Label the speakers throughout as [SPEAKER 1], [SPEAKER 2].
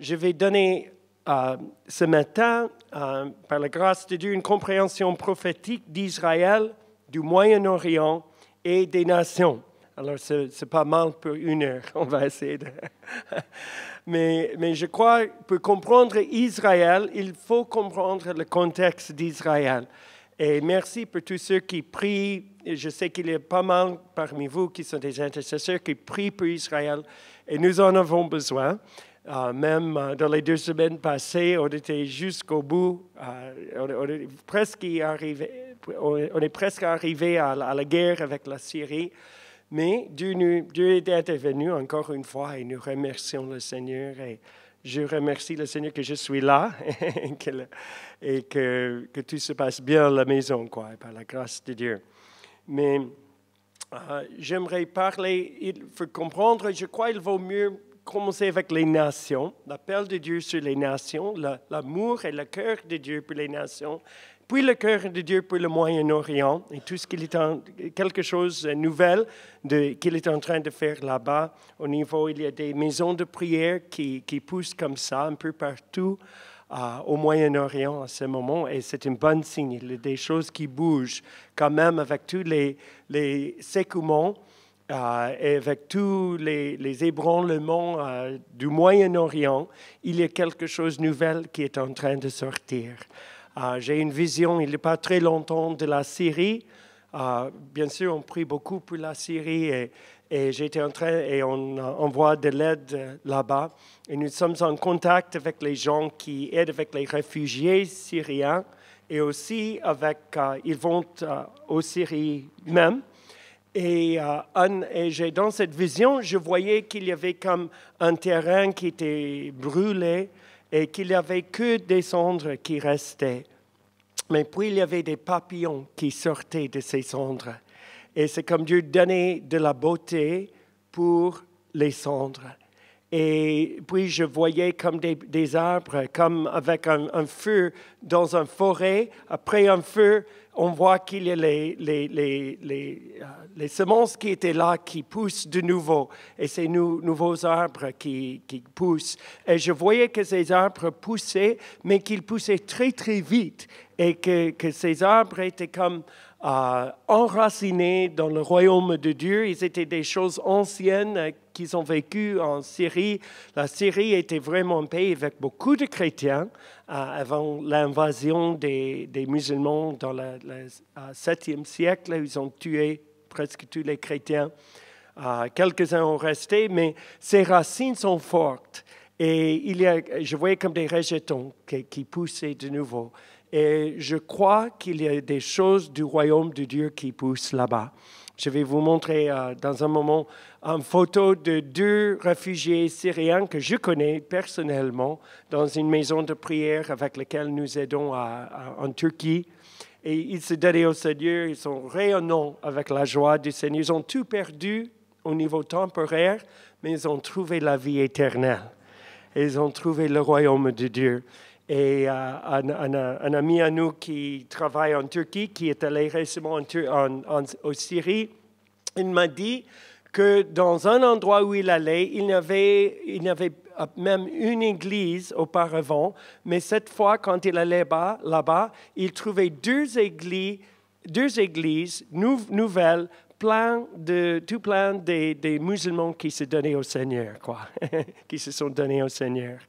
[SPEAKER 1] Je vais donner ce matin, par la grâce de Dieu, une compréhension prophétique d'Israël, du Moyen-Orient et des nations. Alors, c'est pas mal pour 1 heure, on va essayer de... mais je crois que pour comprendre Israël, il faut comprendre le contexte d'Israël. Et merci pour tous ceux qui prient. Je sais qu'il y a pas mal parmi vous qui sont des intercesseurs qui prient pour Israël. Et nous en avons besoin. Même dans les 2 semaines passées, on était jusqu'au bout. On est presque arrivé à la guerre avec la Syrie. Mais Dieu est intervenu encore une fois et nous remercions le Seigneur. Et je remercie le Seigneur que je suis là et que tout se passe bien à la maison, par la grâce de Dieu. Mais j'aimerais parler, il faut comprendre, je crois qu'il vaut mieux commencer avec les nations, l'appel de Dieu sur les nations, l'amour et le cœur de Dieu pour les nations, puis le cœur de Dieu pour le Moyen-Orient et tout ce qu'il est quelque chose de nouvel qu'il est en train de faire là-bas. Au niveau, il y a des maisons de prière qui poussent comme ça un peu partout au Moyen-Orient à ce moment, et c'est un bon signe. Il y a des choses qui bougent quand même avec tous les secouements et avec tous les ébranlements du Moyen-Orient. Il y a quelque chose de nouvel qui est en train de sortir. J'ai une vision, il n'y a pas très longtemps, de la Syrie. Bien sûr, on prie beaucoup pour la Syrie et j'étais en train, et on envoie de l'aide là-bas. Et nous sommes en contact avec les gens qui aident avec les réfugiés syriens et aussi ils vont aux Syrie même. Et dans cette vision, je voyais qu'il y avait comme un terrain qui était brûlé et qu'il n'y avait que des cendres qui restaient. Mais puis il y avait des papillons qui sortaient de ces cendres. Et c'est comme Dieu donnait de la beauté pour les cendres. Et puis je voyais comme des arbres, comme avec un feu dans une forêt. Après un feu, on voit qu'il y a les semences qui étaient là qui poussent de nouveau. Et ces nouveaux arbres qui poussent. Et je voyais que ces arbres poussaient, mais qu'ils poussaient très, très vite. Et que ces arbres étaient comme enracinés dans le royaume de Dieu. Ils étaient des choses anciennes qu'ils ont vécues en Syrie. La Syrie était vraiment un pays avec beaucoup de chrétiens avant l'invasion des musulmans dans le 7e siècle. Ils ont tué presque tous les chrétiens. Quelques-uns ont resté, mais ces racines sont fortes. Et je voyais comme des rejetons qui poussaient de nouveau. Et je crois qu'il y a des choses du royaume de Dieu qui poussent là-bas. Je vais vous montrer dans un moment une photo de 2 réfugiés syriens que je connais personnellement dans une maison de prière avec laquelle nous aidons en Turquie. Et ils se donnaient au Seigneur, ils sont rayonnants avec la joie du Seigneur. Ils ont tout perdu au niveau temporaire, mais ils ont trouvé la vie éternelle. Et ils ont trouvé le royaume de Dieu. Et un ami à nous qui travaille en Turquie, qui est allé récemment en Syrie, il m'a dit que dans un endroit où il allait, il y avait même une église auparavant, mais cette fois, quand il allait là-bas, il trouvait 2 églises nouvelles, tout plein des musulmans qui se donnaient au Seigneur, qui se sont donnés au Seigneur.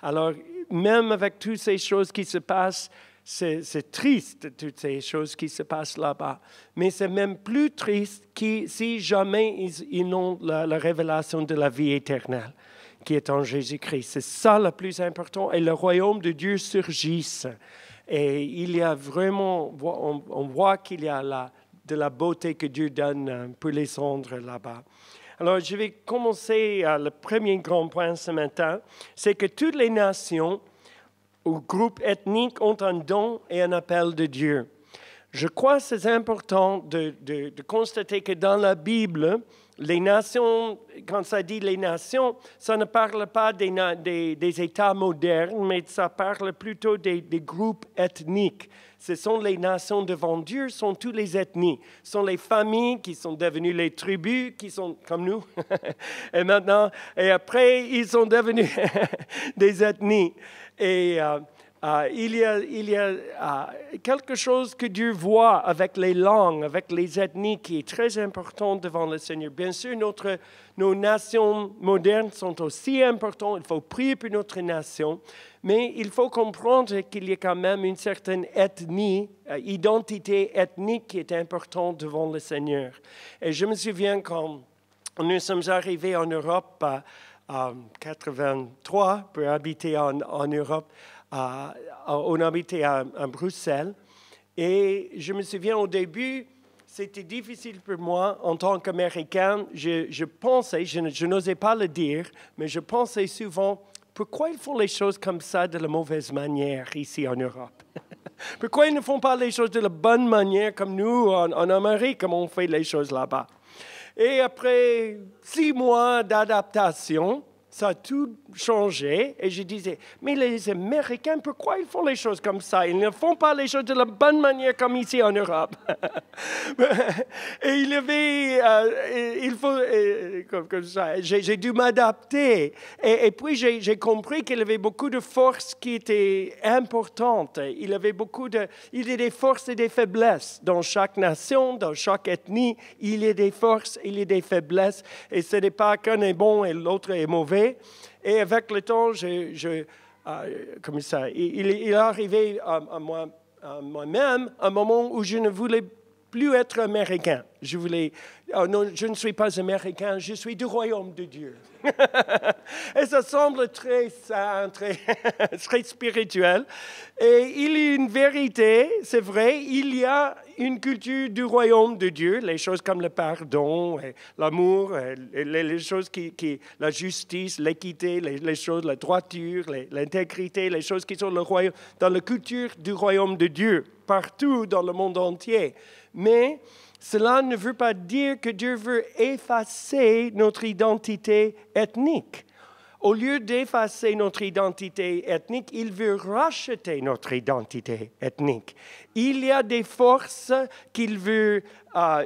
[SPEAKER 1] Alors, même avec toutes ces choses qui se passent, c'est triste, toutes ces choses qui se passent là-bas. Mais c'est même plus triste si jamais ils n'ont la révélation de la vie éternelle qui est en Jésus-Christ. C'est ça le plus important. Et le royaume de Dieu surgisse. Et il y a vraiment, on voit qu'il y a de la beauté que Dieu donne pour les cendres là-bas. Alors, je vais commencer le premier grand point ce matin, c'est que toutes les nations ou groupes ethniques ont un don et un appel de Dieu. Je crois que c'est important de constater que dans la Bible, les nations, quand ça dit les nations, ça ne parle pas des États modernes, mais ça parle plutôt des groupes ethniques. ce sont les nations devant Dieu, ce sont toutes les ethnies. Ce sont les familles qui sont devenues les tribus, qui sont comme nous. Et maintenant, et après, ils sont devenus des ethnies. Et il y a quelque chose que Dieu voit avec les langues, avec les ethnies, qui est très important devant le Seigneur. Bien sûr, nos nations modernes sont aussi importantes. Il faut prier pour notre nation. Mais il faut comprendre qu'il y a quand même une certaine ethnie, identité ethnique qui est importante devant le Seigneur. Et je me souviens quand nous sommes arrivés en Europe en 1983 pour habiter en Europe. On habitait à Bruxelles et je me souviens au début, c'était difficile pour moi en tant qu'Américain. Je pensais, je n'osais pas le dire, mais je pensais souvent, pourquoi ils font les choses comme ça de la mauvaise manière ici en Europe? Pourquoi ils ne font pas les choses de la bonne manière comme nous en Amérique, comme on fait les choses là-bas? Et après 6 mois d'adaptation, ça a tout changé et je disais, mais les Américains, pourquoi ils font les choses comme ça? Ils ne font pas les choses de la bonne manière comme ici en Europe. Et il y avait, il faut, comme ça, j'ai dû m'adapter. Et puis j'ai compris qu'il y avait beaucoup de forces qui étaient importantes. Il y a des forces et des faiblesses dans chaque nation, dans chaque ethnie. Il y a des forces, il y a des faiblesses. Et ce n'est pas qu'un est bon et l'autre est mauvais. Et avec le temps, comme ça, il est arrivé à moi-même un moment où je ne voulais plus être américain. Non, je ne suis pas américain, je suis du royaume de Dieu. Et ça semble très sain, très spirituel. Et il y a une vérité, c'est vrai, il y a une culture du royaume de Dieu, les choses comme le pardon, l'amour, les choses la justice, l'équité, les choses, la droiture, l'intégrité, les choses qui sont dans la culture du royaume de Dieu, partout dans le monde entier. Mais cela ne veut pas dire que Dieu veut effacer notre identité ethnique. Au lieu d'effacer notre identité ethnique, il veut racheter notre identité ethnique. Il y a des forces qu'il veut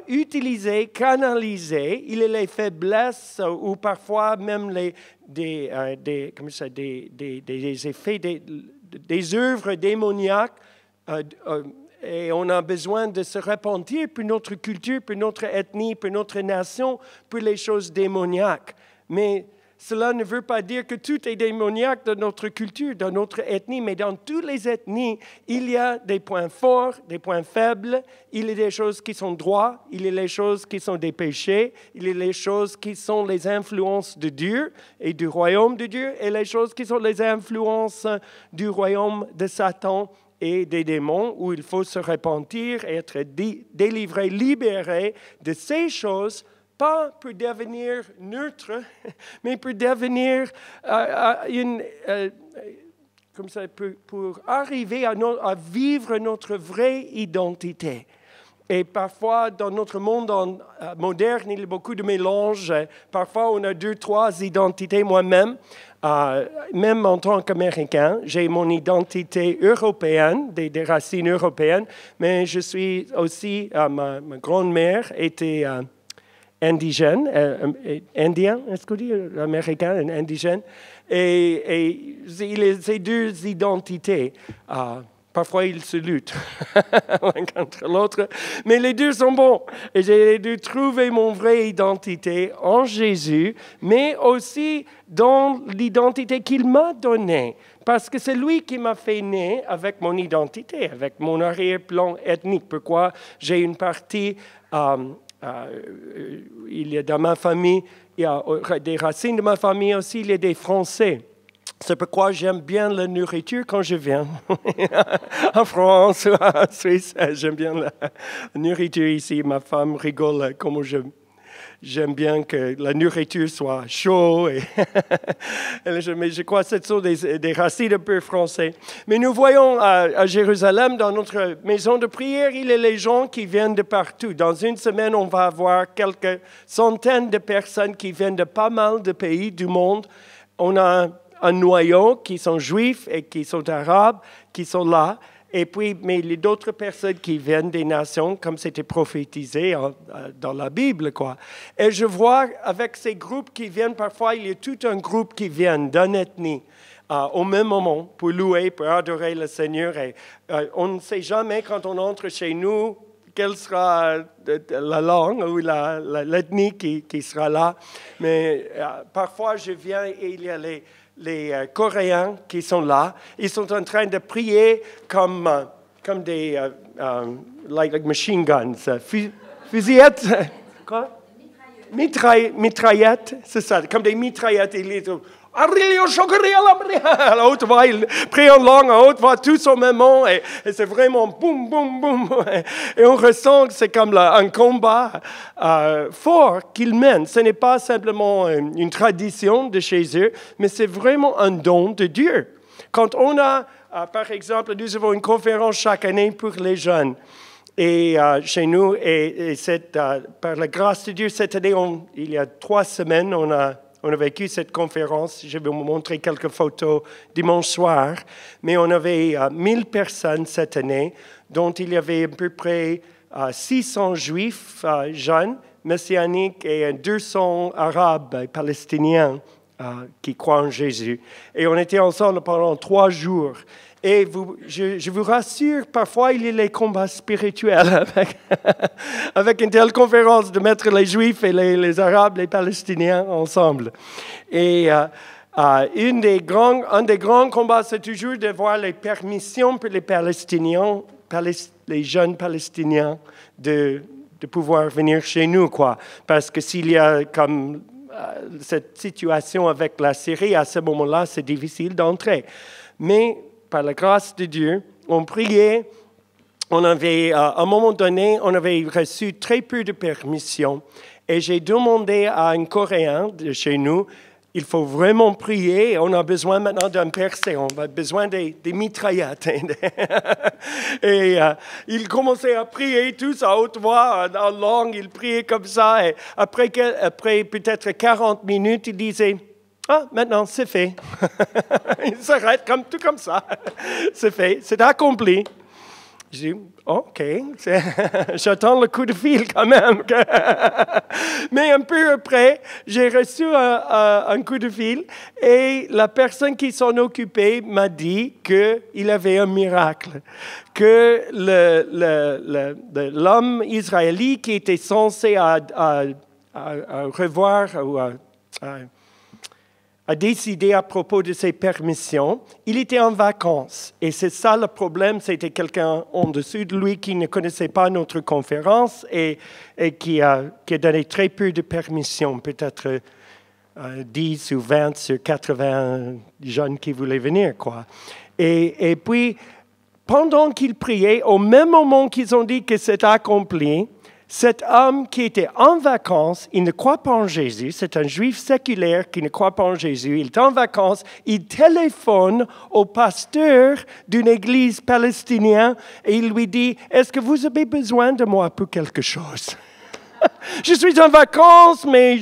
[SPEAKER 1] utiliser, canaliser. Il y a les faiblesses ou parfois même des effets, des œuvres démoniaques. Et on a besoin de se repentir pour notre culture, pour notre ethnie, pour notre nation, pour les choses démoniaques. Mais cela ne veut pas dire que tout est démoniaque dans notre culture, dans notre ethnie, mais dans toutes les ethnies, il y a des points forts, des points faibles, il y a des choses qui sont droits, il y a les choses qui sont des péchés, il y a les choses qui sont les influences de Dieu et du royaume de Dieu, et les choses qui sont les influences du royaume de Satan et des démons, où il faut se repentir et être délivré, libéré de ces choses, pas pour devenir neutre, mais pour devenir comme ça, pour arriver à vivre notre vraie identité. Et parfois, dans notre monde moderne, il y a beaucoup de mélanges. Parfois, on a 2, 3 identités. Moi-même, même en tant qu'Américain, j'ai mon identité européenne, des racines européennes, mais je suis aussi, ma grand-mère était indigène, indien, est-ce qu'on dit américain, indigène, et il y a ces 2 identités. Parfois, ils se luttent l'un contre l'autre, mais les 2 sont bons. Et j'ai dû trouver mon vraie identité en Jésus, mais aussi dans l'identité qu'il m'a donnée. Parce que c'est lui qui m'a fait naître avec mon identité, avec mon arrière-plan ethnique. Pourquoi j'ai une partie, il y a dans ma famille, il y a des racines de ma famille aussi, il y a des Français. C'est pourquoi j'aime bien la nourriture quand je viens en France ou en Suisse. J'aime bien la nourriture ici. Ma femme rigole comme j'aime bien que la nourriture soit chaude. Mais je crois que ce sont des racines un peu françaises. Mais nous voyons à Jérusalem, dans notre maison de prière, il y a les gens qui viennent de partout. Dans une semaine, on va avoir quelques centaines de personnes qui viennent de pas mal de pays du monde. On a un noyau qui sont juifs et qui sont arabes, qui sont là. Et puis, mais il y a d'autres personnes qui viennent des nations, comme c'était prophétisé dans la Bible, quoi. Et je vois avec ces groupes qui viennent, parfois, il y a tout un groupe qui vient d'une ethnie. Au même moment, pour louer, pour adorer le Seigneur. Et, on ne sait jamais quand on entre chez nous quelle sera la langue ou l'ethnie qui sera là. Mais parfois, je viens et il y a les Coréens qui sont là. Ils sont en train de prier comme des like machine guns, fusillettes. Quoi? Mitraillettes, c'est ça, comme des mitraillettes. À la haute voix, il prie en langue à haute voix, tous au même moment, et c'est vraiment boum, boum, boum. Et on ressent que c'est comme un combat fort qu'ils mènent. Ce n'est pas simplement une tradition de chez eux, mais c'est vraiment un don de Dieu. Quand on a, par exemple, nous avons une conférence chaque année pour les jeunes. Et chez nous, par la grâce de Dieu, cette année, il y a 3 semaines, on a vécu cette conférence. Je vais vous montrer quelques photos dimanche soir. Mais on avait 1000 personnes cette année, dont il y avait à peu près 600 juifs jeunes, messianiques, et 200 arabes et palestiniens qui croient en Jésus. Et on était ensemble pendant 3 jours. Et je vous rassure, parfois il y a les combats spirituels avec une telle conférence de mettre les Juifs et les Arabes, les Palestiniens ensemble. Et un des grands combats, c'est toujours de voir les permissions pour les Palestiniens, les jeunes Palestiniens, de pouvoir venir chez nous, quoi. Parce que s'il y a comme cette situation avec la Syrie, à ce moment-là, c'est difficile d'entrer. Mais par la grâce de Dieu, on priait, à un moment donné, on avait reçu très peu de permissions. Et j'ai demandé à un Coréen de chez nous, il faut vraiment prier, on a besoin maintenant d'un percé, on a besoin des mitraillettes. Et il commençait à prier tous à haute voix, en langue, il priait comme ça. Et après peut-être 40 minutes, il disait... Ah, maintenant, c'est fait. Il s'arrête tout comme ça. C'est fait, c'est accompli. Je dis, OK, j'attends le coup de fil quand même. Mais un peu après, j'ai reçu un coup de fil et la personne qui s'en occupait m'a dit qu'il avait un miracle, que l'homme israélite qui était censé revoir ou a décidé à propos de ses permissions, il était en vacances. Et c'est ça le problème, c'était quelqu'un en dessous de lui qui ne connaissait pas notre conférence et qui a donné très peu de permissions, peut-être 10 ou 20 sur 80 jeunes qui voulaient venir, quoi. Et puis, pendant qu'ils priaient, au même moment qu'ils ont dit que c'est accompli, cet homme qui était en vacances, il ne croit pas en Jésus, c'est un juif séculaire qui ne croit pas en Jésus, il est en vacances, il téléphone au pasteur d'une église palestinienne et il lui dit, est-ce que vous avez besoin de moi pour quelque chose? Je suis en vacances, mais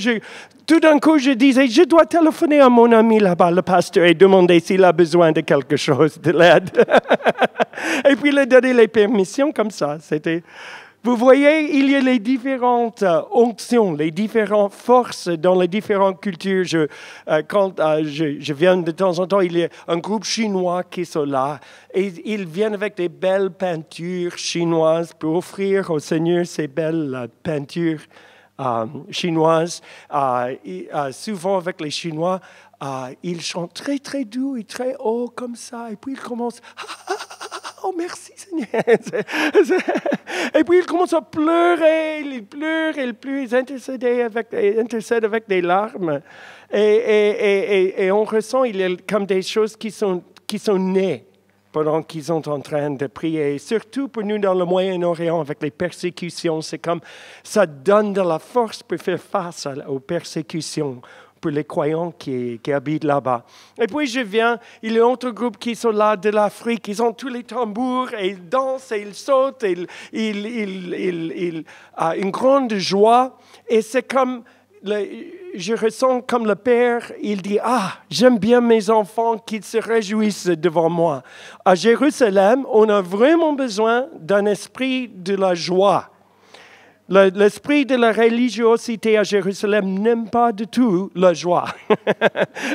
[SPEAKER 1] tout d'un coup, je disais, je dois téléphoner à mon ami là-bas, le pasteur, et demander s'il a besoin de quelque chose, de l'aide. Et puis, il a donné les permissions comme ça, c'était... Vous voyez, il y a les différentes onctions, les différentes forces dans les différentes cultures. Quand je viens de temps en temps, il y a un groupe chinois qui sont là. Et ils viennent avec des belles peintures chinoises pour offrir au Seigneur ces belles peintures chinoises. Souvent avec les Chinois, ils chantent très très doux et très haut comme ça. Et puis ils commencent... Oh, merci Seigneur. Et puis il commence à pleurer, il pleure, il intercède avec des larmes. Et on ressent, il y a comme des choses qui sont nées pendant qu'ils sont en train de prier. Et surtout pour nous dans le Moyen-Orient, avec les persécutions, c'est comme ça donne de la force pour faire face aux persécutions pour les croyants qui habitent là-bas. Et puis je viens, il y a un autre groupe qui sont là de l'Afrique, ils ont tous les tambours, et ils dansent, et ils sautent, et ils une grande joie. Et c'est comme je ressens comme le Père, il dit, j'aime bien mes enfants qu'ils se réjouissent devant moi. À Jérusalem, on a vraiment besoin d'un esprit de la joie. L'esprit de la religiosité à Jérusalem n'aime pas du tout la joie.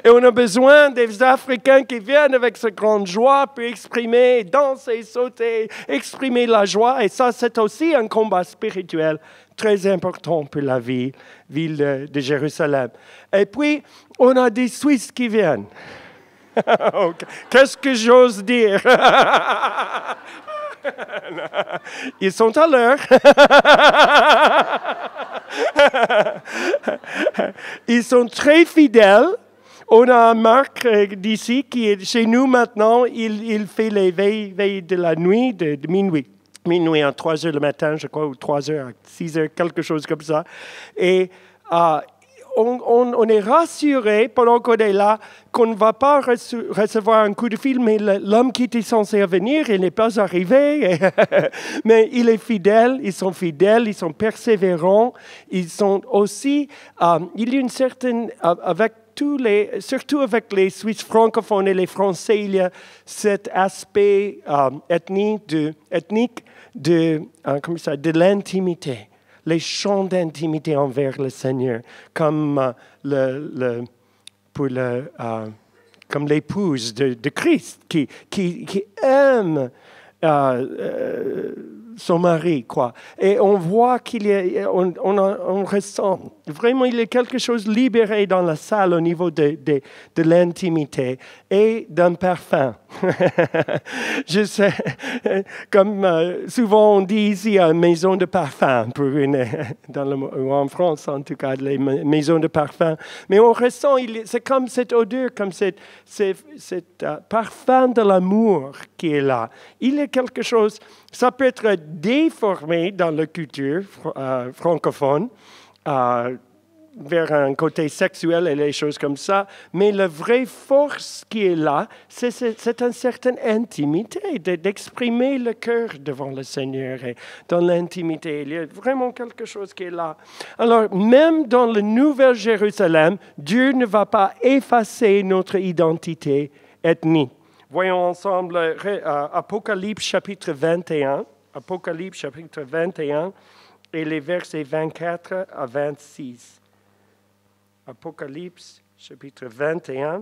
[SPEAKER 1] Et on a besoin des Africains qui viennent avec cette grande joie pour exprimer, danser, sauter, exprimer la joie. Et ça, c'est aussi un combat spirituel très important pour la ville de Jérusalem. Et puis, on a des Suisses qui viennent. Qu'est-ce que j'ose dire? Ils sont à l'heure. Ils sont très fidèles. On a un Marc d'ici qui est chez nous maintenant. Il fait les veilles de la nuit, de minuit à 3 heures le matin, je crois, ou 3 heures à 6 heures, quelque chose comme ça. Et on est rassuré pendant qu'on est là qu'on ne va pas recevoir un coup de fil, mais l'homme qui était censé venir, il n'est pas arrivé. Mais il est fidèle, ils sont persévérants, ils sont aussi, il y a une certaine, surtout avec les Suisses francophones et les Français, il y a cet aspect ethnique de l'intimité. Les chants d'intimité envers le Seigneur, comme comme l'épouse de Christ qui aime son mari, quoi. Et on voit on ressent vraiment il y a quelque chose libéré dans la salle au niveau de l'intimité et d'un parfum. Je sais, comme souvent on dit ici, une maison de parfum, ou en France en tout cas, les maisons de parfum. Mais on ressent, c'est comme cette odeur, comme cet parfum de l'amour qui est là. Il y a quelque chose, ça peut être déformé dans la culture francophone, vers un côté sexuel et les choses comme ça, mais la vraie force qui est là, c'est une certaine intimité, d'exprimer le cœur devant le Seigneur et dans l'intimité. Il y a vraiment quelque chose qui est là. Alors, même dans la Nouvelle Jérusalem, Dieu ne va pas effacer notre identité ethnique. Voyons ensemble Apocalypse chapitre 21, Apocalypse chapitre 21 et les versets 24 à 26. Apocalypse, chapitre 21,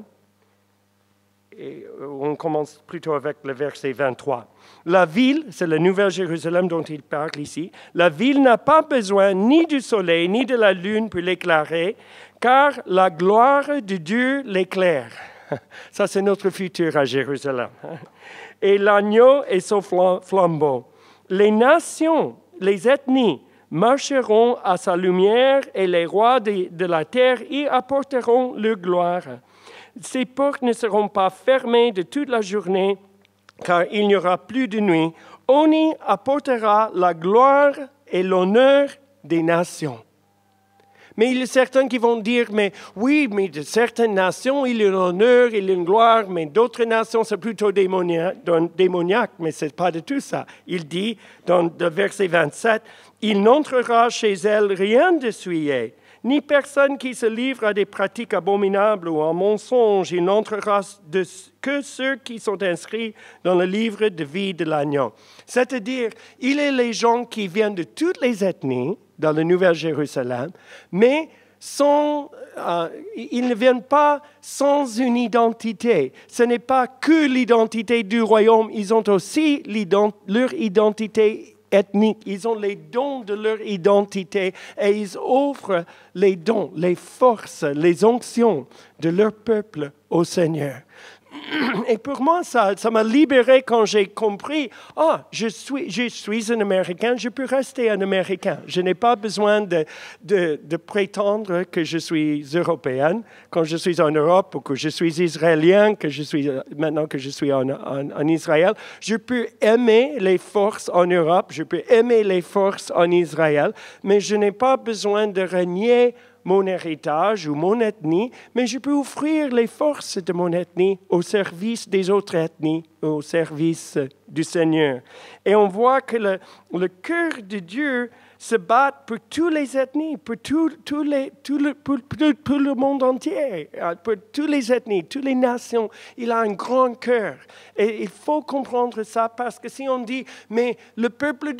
[SPEAKER 1] et on commence plutôt avec le verset 23. La ville, c'est la Nouvelle Jérusalem dont il parle ici, la ville n'a pas besoin ni du soleil ni de la lune pour l'éclairer, car la gloire de Dieu l'éclaire. Ça, c'est notre futur à Jérusalem. Et l'agneau et son flambeau. Les nations, les ethnies, marcheront à sa lumière et les rois de la terre y apporteront leur gloire. Ces portes ne seront pas fermées de toute la journée, car il n'y aura plus de nuit. On y apportera la gloire et l'honneur des nations. Mais il y a certains qui vont dire, mais oui, mais de certaines nations, il y a l'honneur, il y a une gloire, mais d'autres nations, c'est plutôt démoniaque, mais ce n'est pas du tout ça. Il dit, dans le verset 27, « Il n'entrera chez elles rien de souillé, ni personne qui se livre à des pratiques abominables ou en mensonge. Il n'entrera que ceux qui sont inscrits dans le livre de vie de l'agneau. » C'est-à-dire, il y a les gens qui viennent de toutes les ethnies, dans la Nouvelle Jérusalem, mais ils ne viennent pas sans une identité. Ce n'est pas que l'identité du royaume, ils ont aussi leur identité ethnique. Ils ont les dons de leur identité et ils offrent les dons, les forces, les onctions de leur peuple au Seigneur. Et pour moi, ça m'a libéré quand j'ai compris, je suis un Américain, je peux rester un Américain. Je n'ai pas besoin de prétendre que je suis européenne quand je suis en Europe ou que je suis israélien, maintenant que je suis en Israël. Je peux aimer les forces en Europe, je peux aimer les forces en Israël, mais je n'ai pas besoin de renier mon héritage ou mon ethnie, mais je peux offrir les forces de mon ethnie au service des autres ethnies, au service du Seigneur. Et on voit que le cœur de Dieu se bat pour toutes les ethnies, pour le monde entier, pour toutes les ethnies, toutes les nations. Il a un grand cœur. Et il faut comprendre ça parce que si on dit, mais le peuple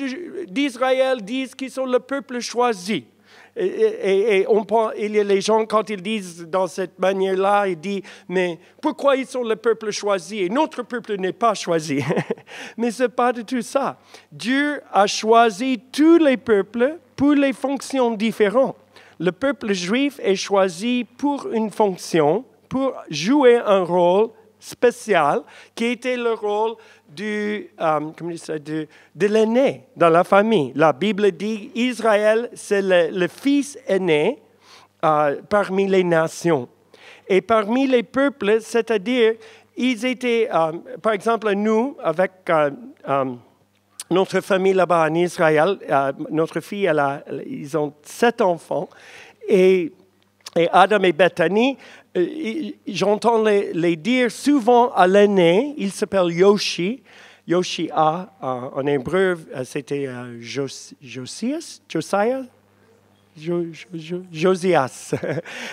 [SPEAKER 1] d'Israël dit qu'ils sont le peuple choisi. Et il y a les gens, quand ils disent dans cette manière-là, ils disent, mais pourquoi ils sont le peuple choisi et notre peuple n'est pas choisi? Mais ce n'est pas du tout ça. Dieu a choisi tous les peuples pour les fonctions différentes. Le peuple juif est choisi pour une fonction, pour jouer un rôle spécial, qui était le rôle de l'aîné dans la famille. La Bible dit Israël, c'est le fils aîné parmi les nations. Et parmi les peuples, c'est-à-dire, ils étaient, par exemple, nous, avec notre famille là-bas en Israël, notre fille, ils ont 7 enfants, et Adam et Bethany, j'entends les dire souvent à l'aîné, il s'appelle Yoshi. Yoshia, en hébreu, c'était Josias.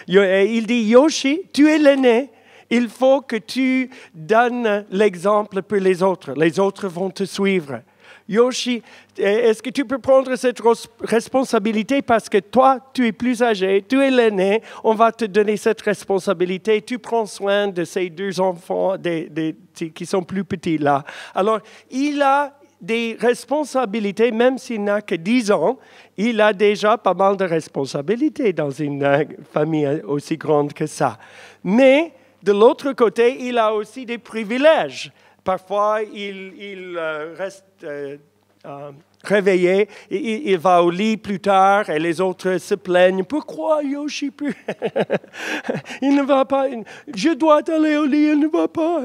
[SPEAKER 1] Il dit, Yoshi, tu es l'aîné, il faut que tu donnes l'exemple pour les autres. Les autres vont te suivre. Yoshi, est-ce que tu peux prendre cette responsabilité parce que toi, tu es plus âgé, tu es l'aîné, on va te donner cette responsabilité, tu prends soin de ces 2 enfants qui sont plus petits là. Alors, il a des responsabilités, même s'il n'a que 10 ans, il a déjà pas mal de responsabilités dans une famille aussi grande que ça. Mais, de l'autre côté, il a aussi des privilèges. Parfois, il reste réveillé, il va au lit plus tard et les autres se plaignent. Pourquoi Yoshi peut? Il ne va pas. Je dois aller au lit, il ne va pas.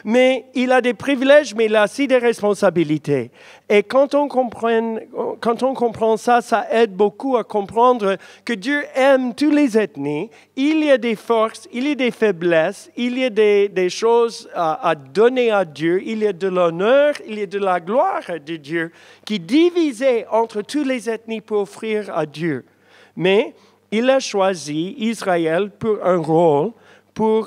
[SPEAKER 1] Mais il a des privilèges, mais il a aussi des responsabilités. Et quand on comprend ça, ça aide beaucoup à comprendre que Dieu aime toutes les ethnies. Il y a des forces, il y a des faiblesses, il y a des choses à donner à Dieu. Il y a de l'honneur, il y a de la gloire de Dieu qui est divisée entre toutes les ethnies pour offrir à Dieu. Mais il a choisi Israël pour un rôle,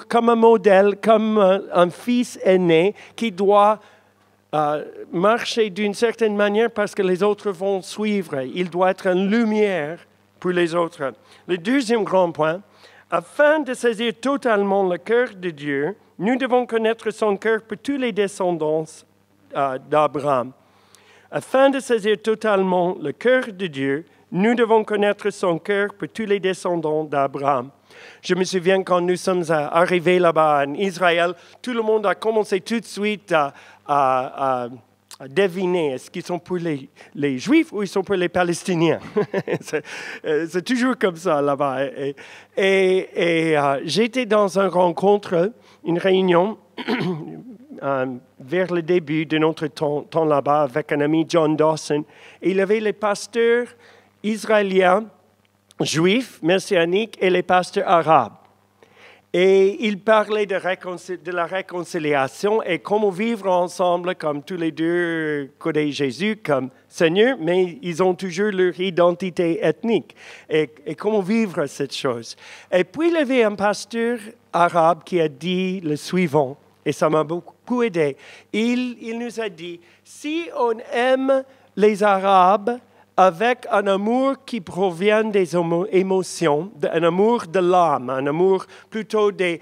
[SPEAKER 1] comme un modèle, comme un fils aîné qui doit marcher d'une certaine manière parce que les autres vont suivre. Il doit être une lumière pour les autres. Le deuxième grand point, afin de saisir totalement le cœur de Dieu, nous devons connaître son cœur pour tous les descendants d'Abraham. Afin de saisir totalement le cœur de Dieu, nous devons connaître son cœur pour tous les descendants d'Abraham. Je me souviens quand nous sommes arrivés là-bas en Israël, tout le monde a commencé tout de suite à deviner est-ce qu'ils sont pour les Juifs ou ils sont pour les Palestiniens. C'est toujours comme ça là-bas. Et j'étais dans une rencontre, une réunion, vers le début de notre temps là-bas avec un ami John Dawson. Et il y avait les pasteurs israéliens, juifs, messianiques et les pasteurs arabes. Et ils parlaient de la réconciliation et comment vivre ensemble comme tous les deux côté Jésus, comme Seigneur, mais ils ont toujours leur identité ethnique. Et comment vivre cette chose. Et puis il y avait un pasteur arabe qui a dit le suivant, et ça m'a beaucoup aidé. Il nous a dit, si on aime les Arabes avec un amour qui provient des émotions, un amour de l'âme, un amour plutôt des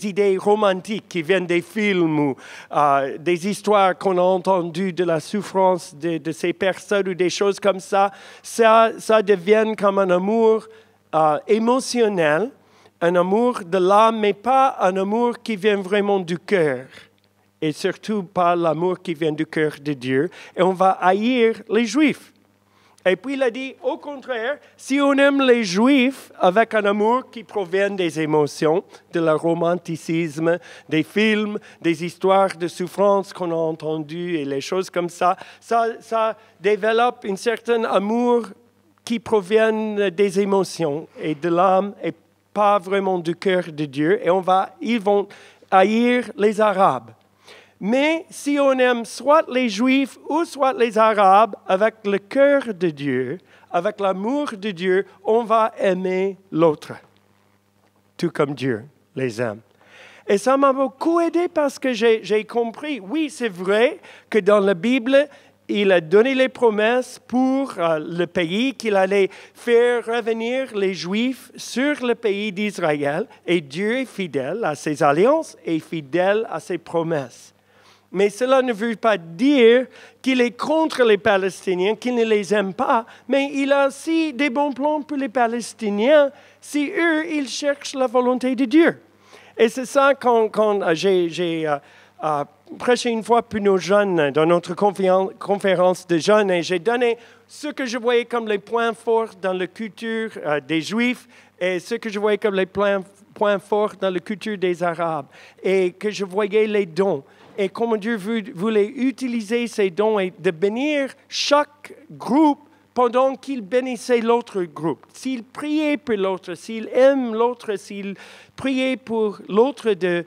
[SPEAKER 1] idées romantiques qui viennent des films ou des histoires qu'on a entendues de la souffrance de ces personnes ou des choses comme ça, ça devient comme un amour émotionnel, un amour de l'âme, mais pas un amour qui vient vraiment du cœur. Et surtout pas l'amour qui vient du cœur de Dieu. Et on va haïr les Juifs. Et puis il a dit, au contraire, si on aime les Juifs avec un amour qui provient des émotions, de la romanticisme, des films, des histoires de souffrance qu'on a entendues et les choses comme ça développe un certain amour qui proviennent des émotions et de l'âme et pas vraiment du cœur de Dieu. Et ils vont haïr les Arabes. Mais si on aime soit les Juifs ou soit les Arabes avec le cœur de Dieu, avec l'amour de Dieu, on va aimer l'autre, tout comme Dieu les aime. Et ça m'a beaucoup aidé parce que j'ai compris, oui, c'est vrai que dans la Bible, il a donné les promesses pour le pays, qu'il allait faire revenir les Juifs sur le pays d'Israël. Et Dieu est fidèle à ses alliances et fidèle à ses promesses. Mais cela ne veut pas dire qu'il est contre les Palestiniens, qu'il ne les aime pas, mais il a aussi des bons plans pour les Palestiniens si eux, ils cherchent la volonté de Dieu. Et c'est ça quand j'ai prêché une fois pour nos jeunes dans notre conférence de jeunes, et j'ai donné ce que je voyais comme les points forts dans la culture des Juifs et ce que je voyais comme les points forts dans la culture des Arabes, et que je voyais les dons. Et comment Dieu voulait utiliser ces dons et de bénir chaque groupe pendant qu'il bénissait l'autre groupe. S'il priait pour l'autre, s'il aime l'autre, s'il priait pour l'autre de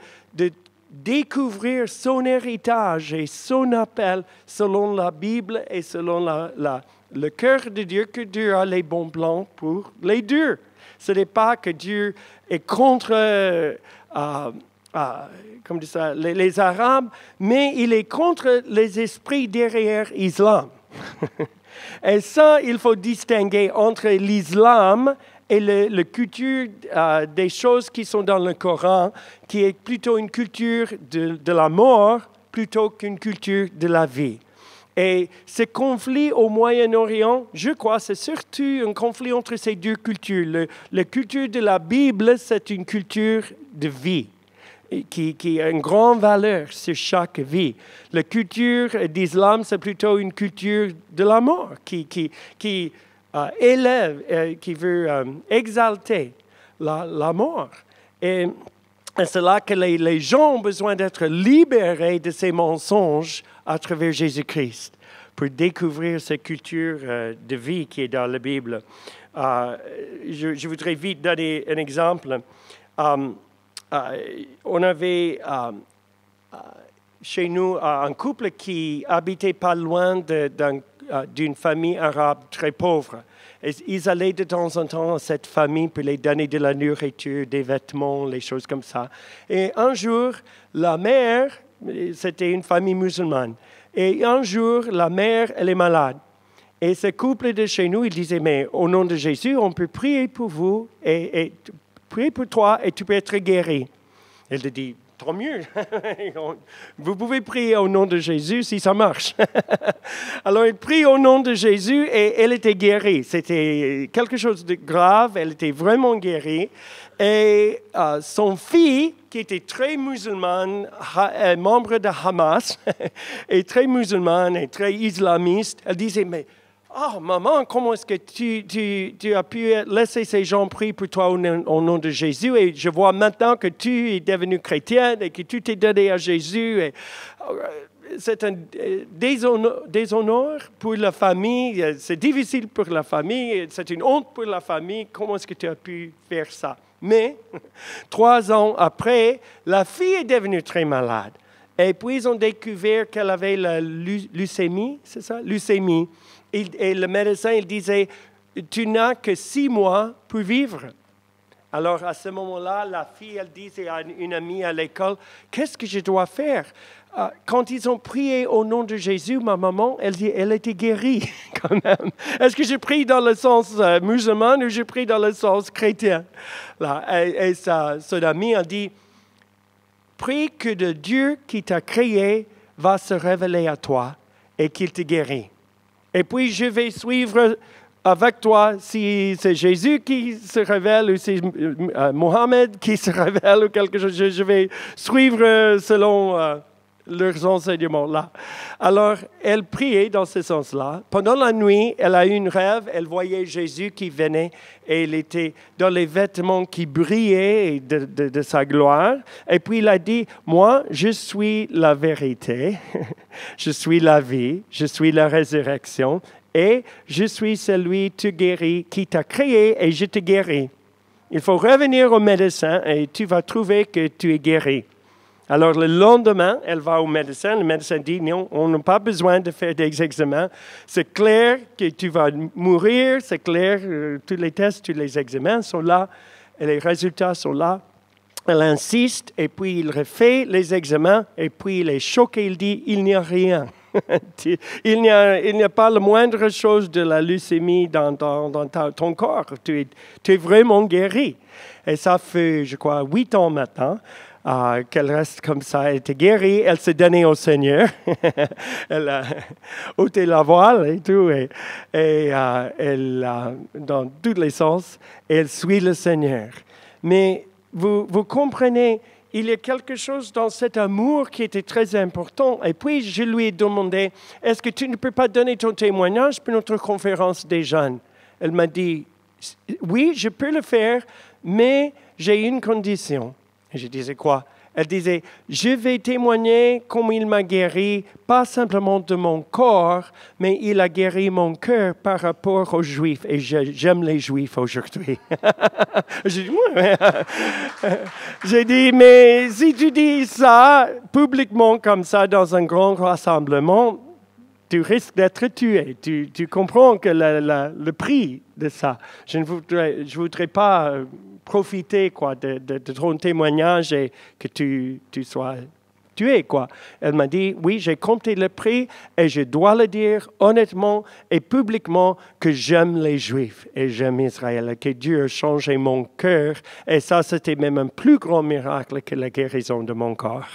[SPEAKER 1] découvrir son héritage et son appel selon la Bible et selon le cœur de Dieu, que Dieu a les bons plans pour les deux. Ce n'est pas que Dieu est contre les Arabes, mais il est contre les esprits derrière l'islam. Et ça, il faut distinguer entre l'islam et la culture des choses qui sont dans le Coran, qui est plutôt une culture de la mort plutôt qu'une culture de la vie. Et ce conflit au Moyen-Orient, je crois, c'est surtout un conflit entre ces deux cultures. La culture de la Bible, c'est une culture de vie qui a une grande valeur sur chaque vie. La culture d'islam, c'est plutôt une culture de la mort qui élève, qui veut exalter la mort. Et c'est là que les gens ont besoin d'être libérés de ces mensonges à travers Jésus-Christ pour découvrir cette culture de vie qui est dans la Bible. Je voudrais vite donner un exemple. On avait chez nous un couple qui habitait pas loin d'une famille arabe très pauvre. Et ils allaient de temps en temps à cette famille pour les donner de la nourriture, des vêtements, les choses comme ça. Et un jour, la mère, c'était une famille musulmane, et un jour, la mère, elle est malade. Et ce couple de chez nous, il disait, mais au nom de Jésus, on peut prier pour vous et prier pour toi et tu peux être guéri. Elle dit, tant mieux. Vous pouvez prier au nom de Jésus si ça marche. Alors, elle prie au nom de Jésus et elle était guérie. C'était quelque chose de grave. Elle était vraiment guérie. Et son fils, qui était très musulman, membre de Hamas, et très musulman et très islamiste, elle disait, mais oh, maman, comment est-ce que tu as pu laisser ces gens prier pour toi au nom de Jésus? Et je vois maintenant que tu es devenu chrétienne et que tu t'es donné à Jésus. Et, c'est un déshonneur pour la famille. C'est difficile pour la famille. C'est une honte pour la famille. Comment est-ce que tu as pu faire ça? Mais 3 ans après, la fille est devenue très malade. Et puis, ils ont découvert qu'elle avait la leucémie, c'est ça? Leucémie. Et le médecin, il disait, tu n'as que 6 mois pour vivre. Alors, à ce moment-là, la fille, elle disait à une amie à l'école, qu'est-ce que je dois faire? Quand ils ont prié au nom de Jésus, ma maman, elle était guérie quand même. Est-ce que j'ai pris dans le sens musulman ou j'ai pris dans le sens chrétien? Là, et son amie a dit, prie que le Dieu qui t'a créé va se révéler à toi et qu'il te guérit. Et puis, je vais suivre avec toi si c'est Jésus qui se révèle ou c'est Mohammed qui se révèle ou quelque chose. Je vais suivre selon leurs enseignements là. Alors, elle priait dans ce sens-là. Pendant la nuit, elle a eu un rêve. Elle voyait Jésus qui venait et il était dans les vêtements qui brillaient de sa gloire. Et puis, il a dit, moi, je suis la vérité, je suis la vie, je suis la résurrection Et je suis celui qui te guérit, qui t'a créé et je te guéris. Il faut revenir au médecin et tu vas trouver que tu es guéri. Alors, le lendemain, elle va au médecin. Le médecin dit, non, on n'a pas besoin de faire des examens. C'est clair que tu vas mourir. C'est clair, tous les tests, tous les examens sont là et les résultats sont là. Elle insiste et puis il refait les examens et puis il est choqué. Il dit, il n'y a rien. Il n'y a pas la moindre chose de la leucémie dans ton corps. Tu es vraiment guéri. Et ça fait, je crois, 8 ans maintenant qu'elle reste comme ça. Elle était guérie. Elle s'est donnée au Seigneur. Elle a ôté la voile et tout. Et elle, dans tous les sens, elle suit le Seigneur. Mais vous comprenez, il y a quelque chose dans cet amour qui était très important. Et puis, je lui ai demandé, est-ce que tu ne peux pas donner ton témoignage pour notre conférence des jeunes? Elle m'a dit, oui, je peux le faire, mais j'ai une condition. Et je disais quoi? Elle disait, je vais témoigner comme il m'a guéri, pas simplement de mon corps, mais il a guéri mon cœur par rapport aux Juifs. Et j'aime les Juifs aujourd'hui. J'ai dit, mais si tu dis ça publiquement comme ça dans un grand rassemblement, tu risques d'être tué. Tu comprends que le prix de ça. Je ne voudrais pas profiter de ton témoignage et que tu sois tué. Elle m'a dit, oui, j'ai compté le prix et je dois le dire honnêtement et publiquement que j'aime les Juifs et j'aime Israël et que Dieu a changé mon cœur. Et ça, c'était même un plus grand miracle que la guérison de mon corps.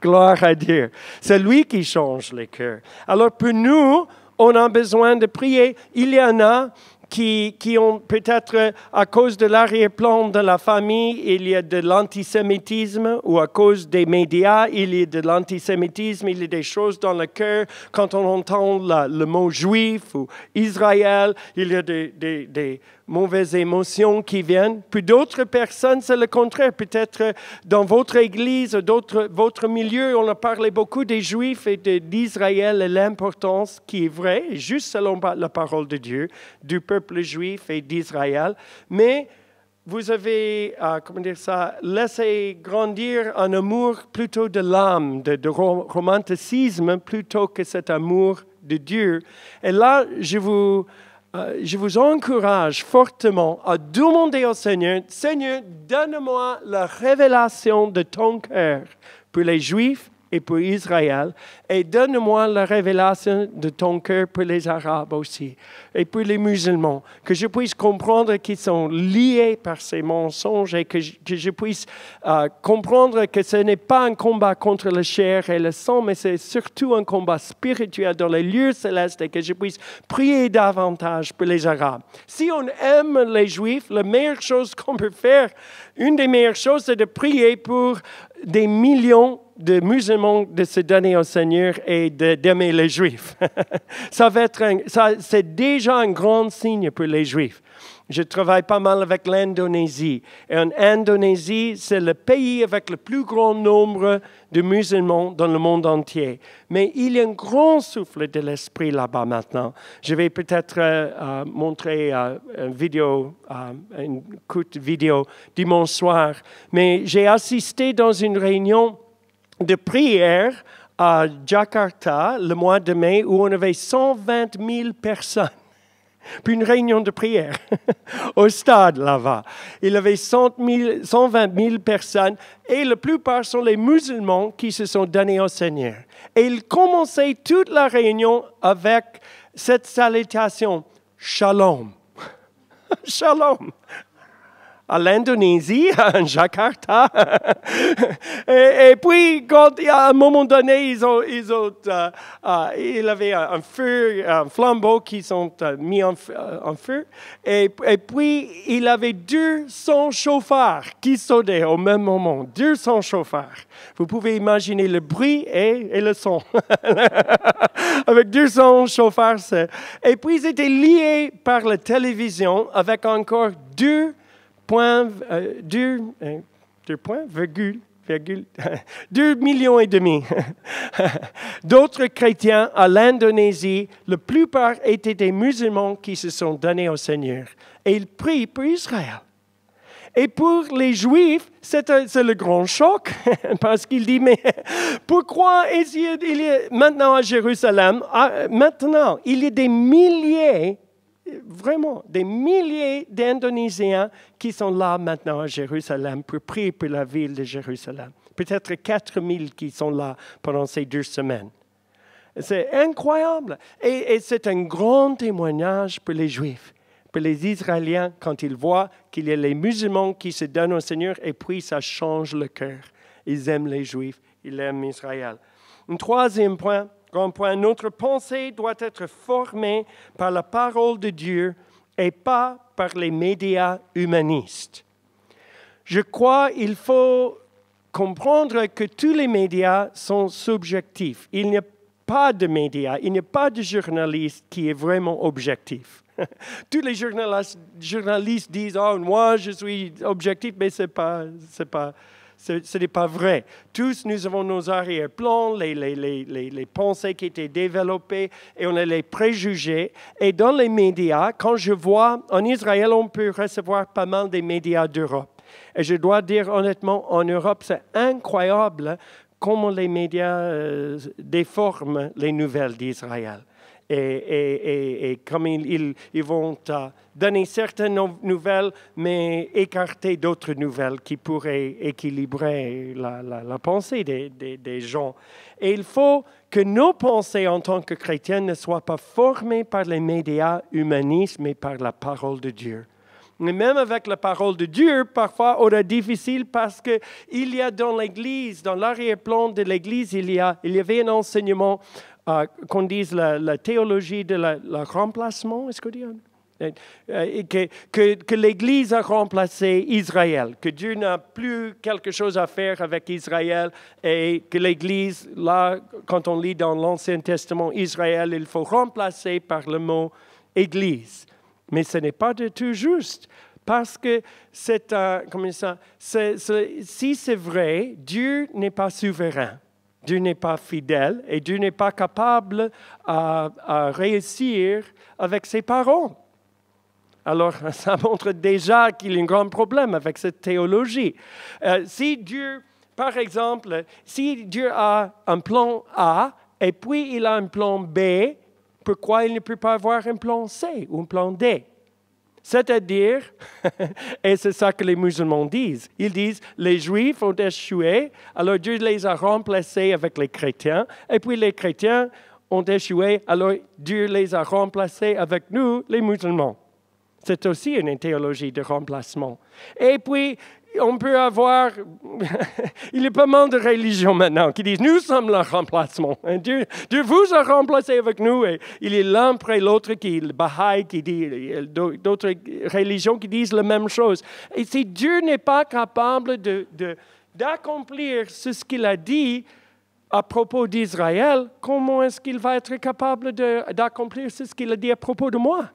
[SPEAKER 1] Gloire à Dieu. C'est lui qui change les cœurs. Alors pour nous, on a besoin de prier. Il y en a qui ont peut-être, à cause de l'arrière-plan de la famille, il y a de l'antisémitisme, ou à cause des médias, il y a de l'antisémitisme, il y a des choses dans le cœur. Quand on entend le mot juif ou Israël, il y a des mauvaises émotions qui viennent. Puis d'autres personnes, c'est le contraire. Peut-être dans votre église, votre milieu, on a parlé beaucoup des Juifs et d'Israël et l'importance qui est vraie, juste selon la parole de Dieu, du peuple juif et d'Israël. Mais vous avez, laissé grandir un amour plutôt de l'âme, de romanticisme, plutôt que cet amour de Dieu. Et là, je vous encourage fortement à demander au Seigneur, Seigneur, donne-moi la révélation de ton cœur pour les Juifs et pour Israël, et donne-moi la révélation de ton cœur pour les Arabes aussi, et pour les musulmans, que je puisse comprendre qu'ils sont liés par ces mensonges et que je puisse comprendre que ce n'est pas un combat contre la chair et le sang, mais c'est surtout un combat spirituel dans les lieux célestes et que je puisse prier davantage pour les Arabes. Si on aime les Juifs, la meilleure chose qu'on peut faire, une des meilleures choses, c'est de prier pour des millions de musulmans de se donner au Seigneur et d'aimer les Juifs. C'est déjà un grand signe pour les Juifs. Je travaille pas mal avec l'Indonésie. Et en Indonésie, c'est le pays avec le plus grand nombre de musulmans dans le monde entier. Mais il y a un grand souffle de l'esprit là-bas maintenant. Je vais peut-être montrer une courte vidéo dimanche soir. Mais j'ai assisté dans une réunion de prière à Jakarta le mois de mai où on avait 120 000 personnes. Puis une réunion de prière au stade là-bas. Il y avait 120 000 personnes et la plupart sont les musulmans qui se sont donnés au Seigneur. Et ils commençaient toute la réunion avec cette salutation, Shalom. Shalom. À l'Indonésie, à Jakarta. et puis, à un moment donné, il avait un feu, un flambeau qui sont mis en feu. Et puis, il avait 200 chauffards qui sonnaient au même moment. 200 chauffards. Vous pouvez imaginer le bruit et le son. Avec 200 chauffards. Et puis, ils étaient liés par la télévision avec encore 2 points, virgule, 2,5 millions. D'autres chrétiens à l'Indonésie, la plupart étaient des musulmans qui se sont donnés au Seigneur. Et ils prient pour Israël. Et pour les Juifs, c'est le grand choc, parce qu'il dit, mais pourquoi il y a maintenant à Jérusalem, maintenant, il y a des milliers, vraiment, des milliers d'Indonésiens qui sont là maintenant à Jérusalem pour prier pour la ville de Jérusalem. Peut-être 4000 qui sont là pendant ces 2 semaines. C'est incroyable. Et c'est un grand témoignage pour les Juifs. Pour les Israéliens, quand ils voient qu'il y a les musulmans qui se donnent au Seigneur, et puis ça change le cœur. Ils aiment les Juifs, ils aiment Israël. Un troisième point, grand point, notre pensée doit être formée par la parole de Dieu et pas par les médias humanistes. Je crois qu'il faut comprendre que tous les médias sont subjectifs. Il n'y a pas de médias, il n'y a pas de journaliste qui est vraiment objectif. Tous les journalistes disent « Oh, moi, je suis objectif », mais ce n'est pas vrai. Tous, nous avons nos arrière-plans, les pensées qui étaient développées, et on a les préjugés. Et dans les médias, quand je vois, en Israël, on peut recevoir pas mal des médias d'Europe. Et je dois dire honnêtement, en Europe, c'est incroyable comment les médias déforment les nouvelles d'Israël. Et comme ils vont donner certaines nouvelles, mais écarter d'autres nouvelles qui pourraient équilibrer la pensée des gens. Et il faut que nos pensées en tant que chrétiens ne soient pas formées par les médias humanistes, mais par la parole de Dieu. Mais même avec la parole de Dieu, parfois, on est difficile parce qu'il y a dans l'Église, dans l'arrière-plan de l'Église, il y avait un enseignement qu'on dise la théologie de le remplacement, est-ce qu'on dit? Que l'Église a remplacé Israël, que Dieu n'a plus quelque chose à faire avec Israël et que l'Église, là, quand on lit dans l'Ancien Testament Israël, il faut remplacer par le mot Église. Mais ce n'est pas du tout juste, parce que si c'est vrai, Dieu n'est pas souverain. Dieu n'est pas fidèle et Dieu n'est pas capable à réussir avec ses paroles. Alors, ça montre déjà qu'il y a un grand problème avec cette théologie. Si Dieu, par exemple, si Dieu a un plan A et puis il a un plan B, pourquoi il ne peut pas avoir un plan C ou un plan D? C'est-à-dire, et c'est ça que les musulmans disent, ils disent, les Juifs ont échoué, alors Dieu les a remplacés avec les chrétiens, et puis les chrétiens ont échoué, alors Dieu les a remplacés avec nous, les musulmans. C'est aussi une théologie de remplacement. Et puis, on peut avoir, il y a pas mal de religions maintenant qui disent, nous sommes le remplacement. Dieu vous a remplacé avec nous. Et il y a l'un après l'autre, le Baha'i, qui dit, d'autres religions qui disent la même chose. Et si Dieu n'est pas capable d'accomplir ce qu'il a dit à propos d'Israël, comment est-ce qu'il va être capable d'accomplir ce qu'il a dit à propos de moi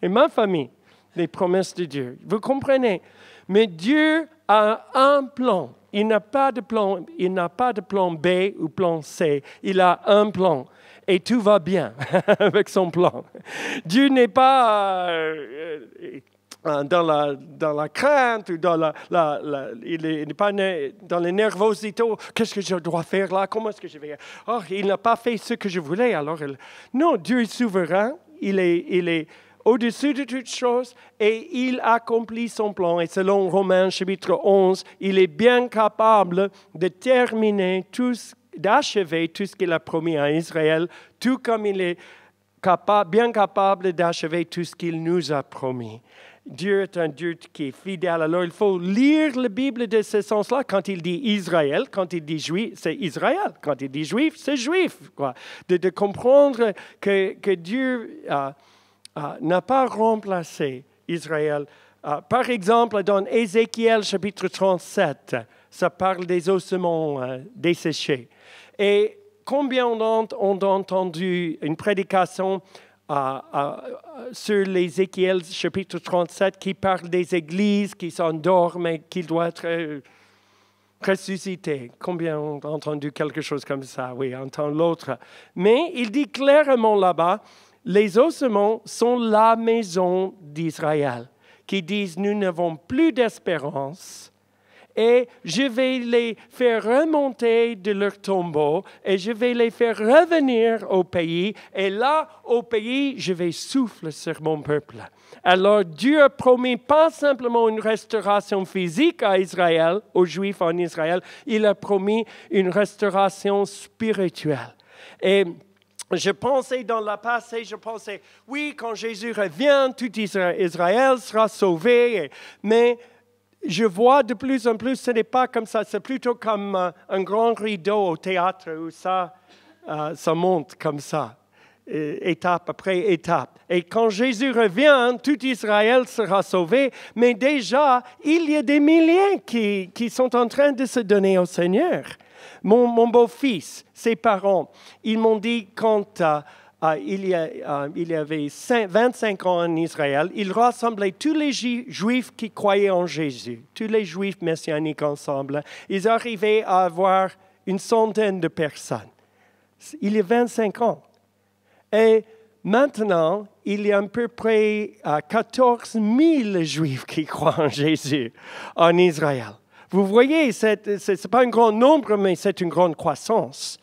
[SPEAKER 1] et ma famille, les promesses de Dieu? Vous comprenez? Mais Dieu a un plan. Il n'a pas de plan. Il n'a pas de plan B ou plan C. Il a un plan. Et tout va bien avec son plan. Dieu n'est pas dans la crainte ou il n'est pas dans la nervosité. Qu'est-ce que je dois faire là? Comment est-ce que je vais? Oh, il n'a pas fait ce que je voulais. Alors, non, Dieu est souverain. Il est au-dessus de toutes choses, et il accomplit son plan. Et selon Romains chapitre 11, il est bien capable de terminer d'achever tout ce qu'il a promis à Israël, tout comme il est bien capable d'achever tout ce qu'il nous a promis. Dieu est un Dieu qui est fidèle. Alors, il faut lire la Bible de ce sens-là. Quand il dit Israël, quand il dit juif, c'est Israël. Quand il dit juif, c'est juif. De comprendre que Dieu n'a pas remplacé Israël. Par exemple, dans Ézéchiel chapitre 37, ça parle des ossements desséchés. Et combien on a entendu une prédication sur l'Ézéchiel chapitre 37 qui parle des églises qui s'endorment et qui doivent être ressuscité. Combien ont entendu quelque chose comme ça? Oui, entend l'autre. Mais il dit clairement là-bas, les ossements sont la maison d'Israël, qui disent, nous n'avons plus d'espérance. Et je vais les faire remonter de leur tombeau et je vais les faire revenir au pays. Et là, au pays, je vais souffler sur mon peuple. Alors Dieu a promis pas simplement une restauration physique à Israël, aux Juifs en Israël, il a promis une restauration spirituelle. Et je pensais dans le passé, oui, quand Jésus revient, tout Israël sera sauvé, mais je vois de plus en plus, ce n'est pas comme ça, c'est plutôt comme un grand rideau au théâtre où ça monte comme ça, étape après étape. Et quand Jésus revient, tout Israël sera sauvé, mais déjà, il y a des milliers qui sont en train de se donner au Seigneur. Mon beau-fils, ses parents, ils m'ont dit quand il y avait 25 ans en Israël, il rassemblait tous les Juifs qui croyaient en Jésus, tous les Juifs messianiques ensemble. Ils arrivaient à avoir une centaine de personnes. Il y a 25 ans. Et maintenant, il y a à peu près 14 000 Juifs qui croient en Jésus en Israël. Vous voyez, ce n'est pas un grand nombre, mais c'est une grande croissance.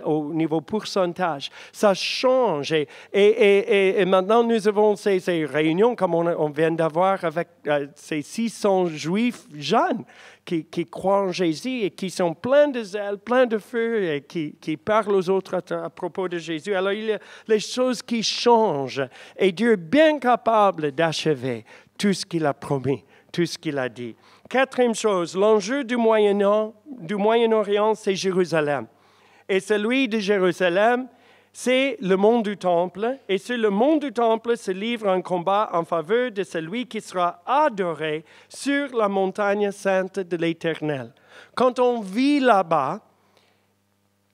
[SPEAKER 1] Au niveau pourcentage. Ça change. Et maintenant, nous avons ces réunions comme on vient d'avoir avec ces 600 Juifs jeunes qui croient en Jésus et qui sont pleins de zèle, pleins de feu et qui parlent aux autres à propos de Jésus. Alors, il y a les choses qui changent. Et Dieu est bien capable d'achever tout ce qu'il a promis, tout ce qu'il a dit. Quatrième chose, l'enjeu du Moyen-Orient, c'est Jérusalem. Et celui de Jérusalem, c'est le mont du Temple. Et sur le mont du Temple se livre un combat en faveur de celui qui sera adoré sur la montagne sainte de l'Éternel. Quand on vit là-bas,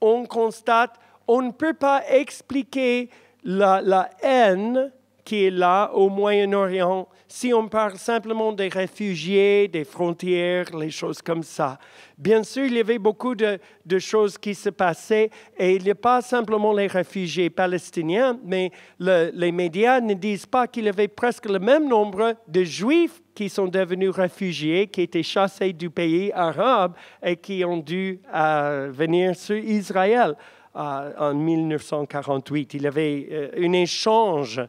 [SPEAKER 1] on constate, on ne peut pas expliquer la haine qui est là au Moyen-Orient si on parle simplement des réfugiés, des frontières, les choses comme ça. Bien sûr, il y avait beaucoup de choses qui se passaient et il n'y a pas simplement les réfugiés palestiniens, mais les médias ne disent pas qu'il y avait presque le même nombre de Juifs qui sont devenus réfugiés, qui étaient chassés du pays arabe et qui ont dû venir sur Israël en 1948. Il y avait un échange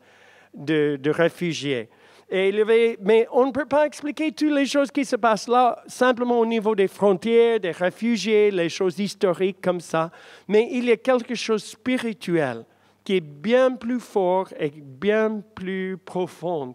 [SPEAKER 1] de réfugiés. Mais on ne peut pas expliquer toutes les choses qui se passent là, simplement au niveau des frontières, des réfugiés, les choses historiques comme ça. Mais il y a quelque chose de spirituel qui est bien plus fort et bien plus profond.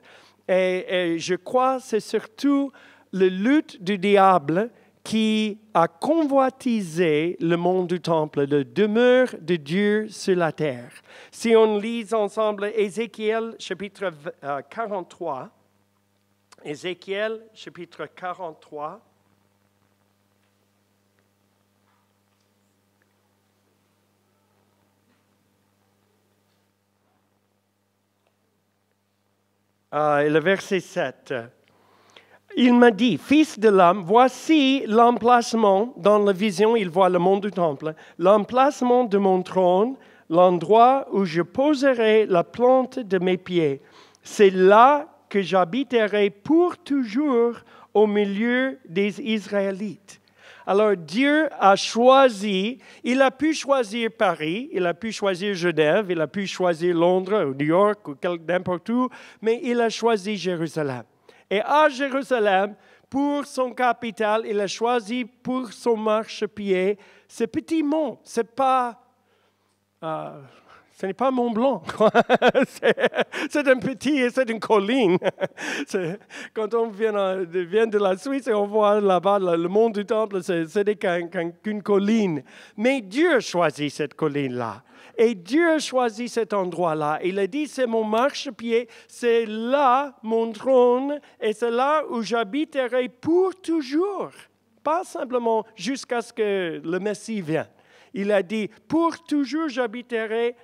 [SPEAKER 1] Et je crois que c'est surtout la lutte du diable qui a convoitisé le monde du temple, la demeure de Dieu sur la terre. Si on lit ensemble Ézéchiel chapitre 43, Ézéchiel chapitre 43, et le verset 7. Il m'a dit, fils de l'homme, voici l'emplacement, dans la vision, il voit le monde du temple, l'emplacement de mon trône, l'endroit où je poserai la plante de mes pieds. C'est là que j'habiterai pour toujours au milieu des Israélites. Alors Dieu a choisi, il a pu choisir Paris, il a pu choisir Genève, il a pu choisir Londres ou New York ou n'importe où, mais il a choisi Jérusalem. Et à Jérusalem, pour son capitale, il a choisi pour son marchepied ce petit mont. Ce n'est pas Mont Blanc. C'est un petit, c'est une colline. Quand on vient de la Suisse et on voit là-bas le mont du Temple, c'est qu'une colline. Mais Dieu a choisi cette colline-là. Et Dieu a choisi cet endroit-là. Il a dit, c'est mon marchepied, c'est là mon trône, et c'est là où j'habiterai pour toujours. Pas simplement jusqu'à ce que le Messie vienne. Il a dit, pour toujours j'habiterai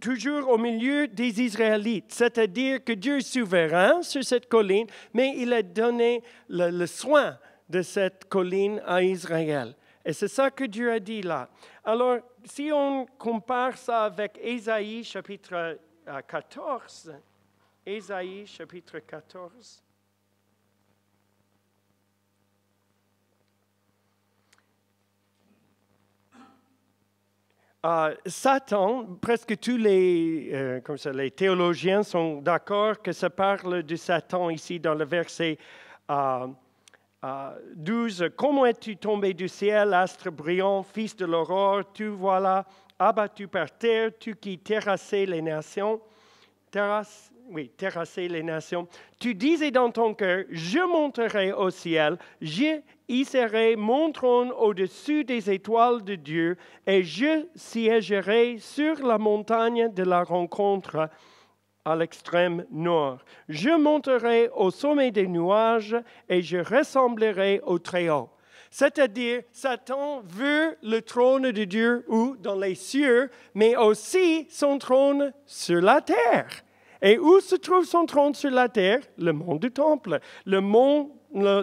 [SPEAKER 1] toujours au milieu des Israélites. C'est-à-dire que Dieu est souverain sur cette colline, mais il a donné le soin de cette colline à Israël. Et c'est ça que Dieu a dit là. Alors, si on compare ça avec Ésaïe chapitre 14, Ésaïe chapitre 14, Satan, presque tous les théologiens sont d'accord que ça parle de Satan ici dans le verset 12. « Comment es-tu tombé du ciel, astre brillant, fils de l'aurore, tu voilà abattu par terre, tu qui terrassais les nations. » terrasser les nations. Tu disais dans ton cœur, je monterai au ciel, je hisserai mon trône au-dessus des étoiles de Dieu, et je siégerai sur la montagne de la rencontre à l'extrême nord. Je monterai au sommet des nuages, et je ressemblerai au Très-Haut. C'est-à-dire, Satan veut le trône de Dieu ou dans les cieux, mais aussi son trône sur la terre. Et où se trouve son trône sur la terre? Le mont du Temple,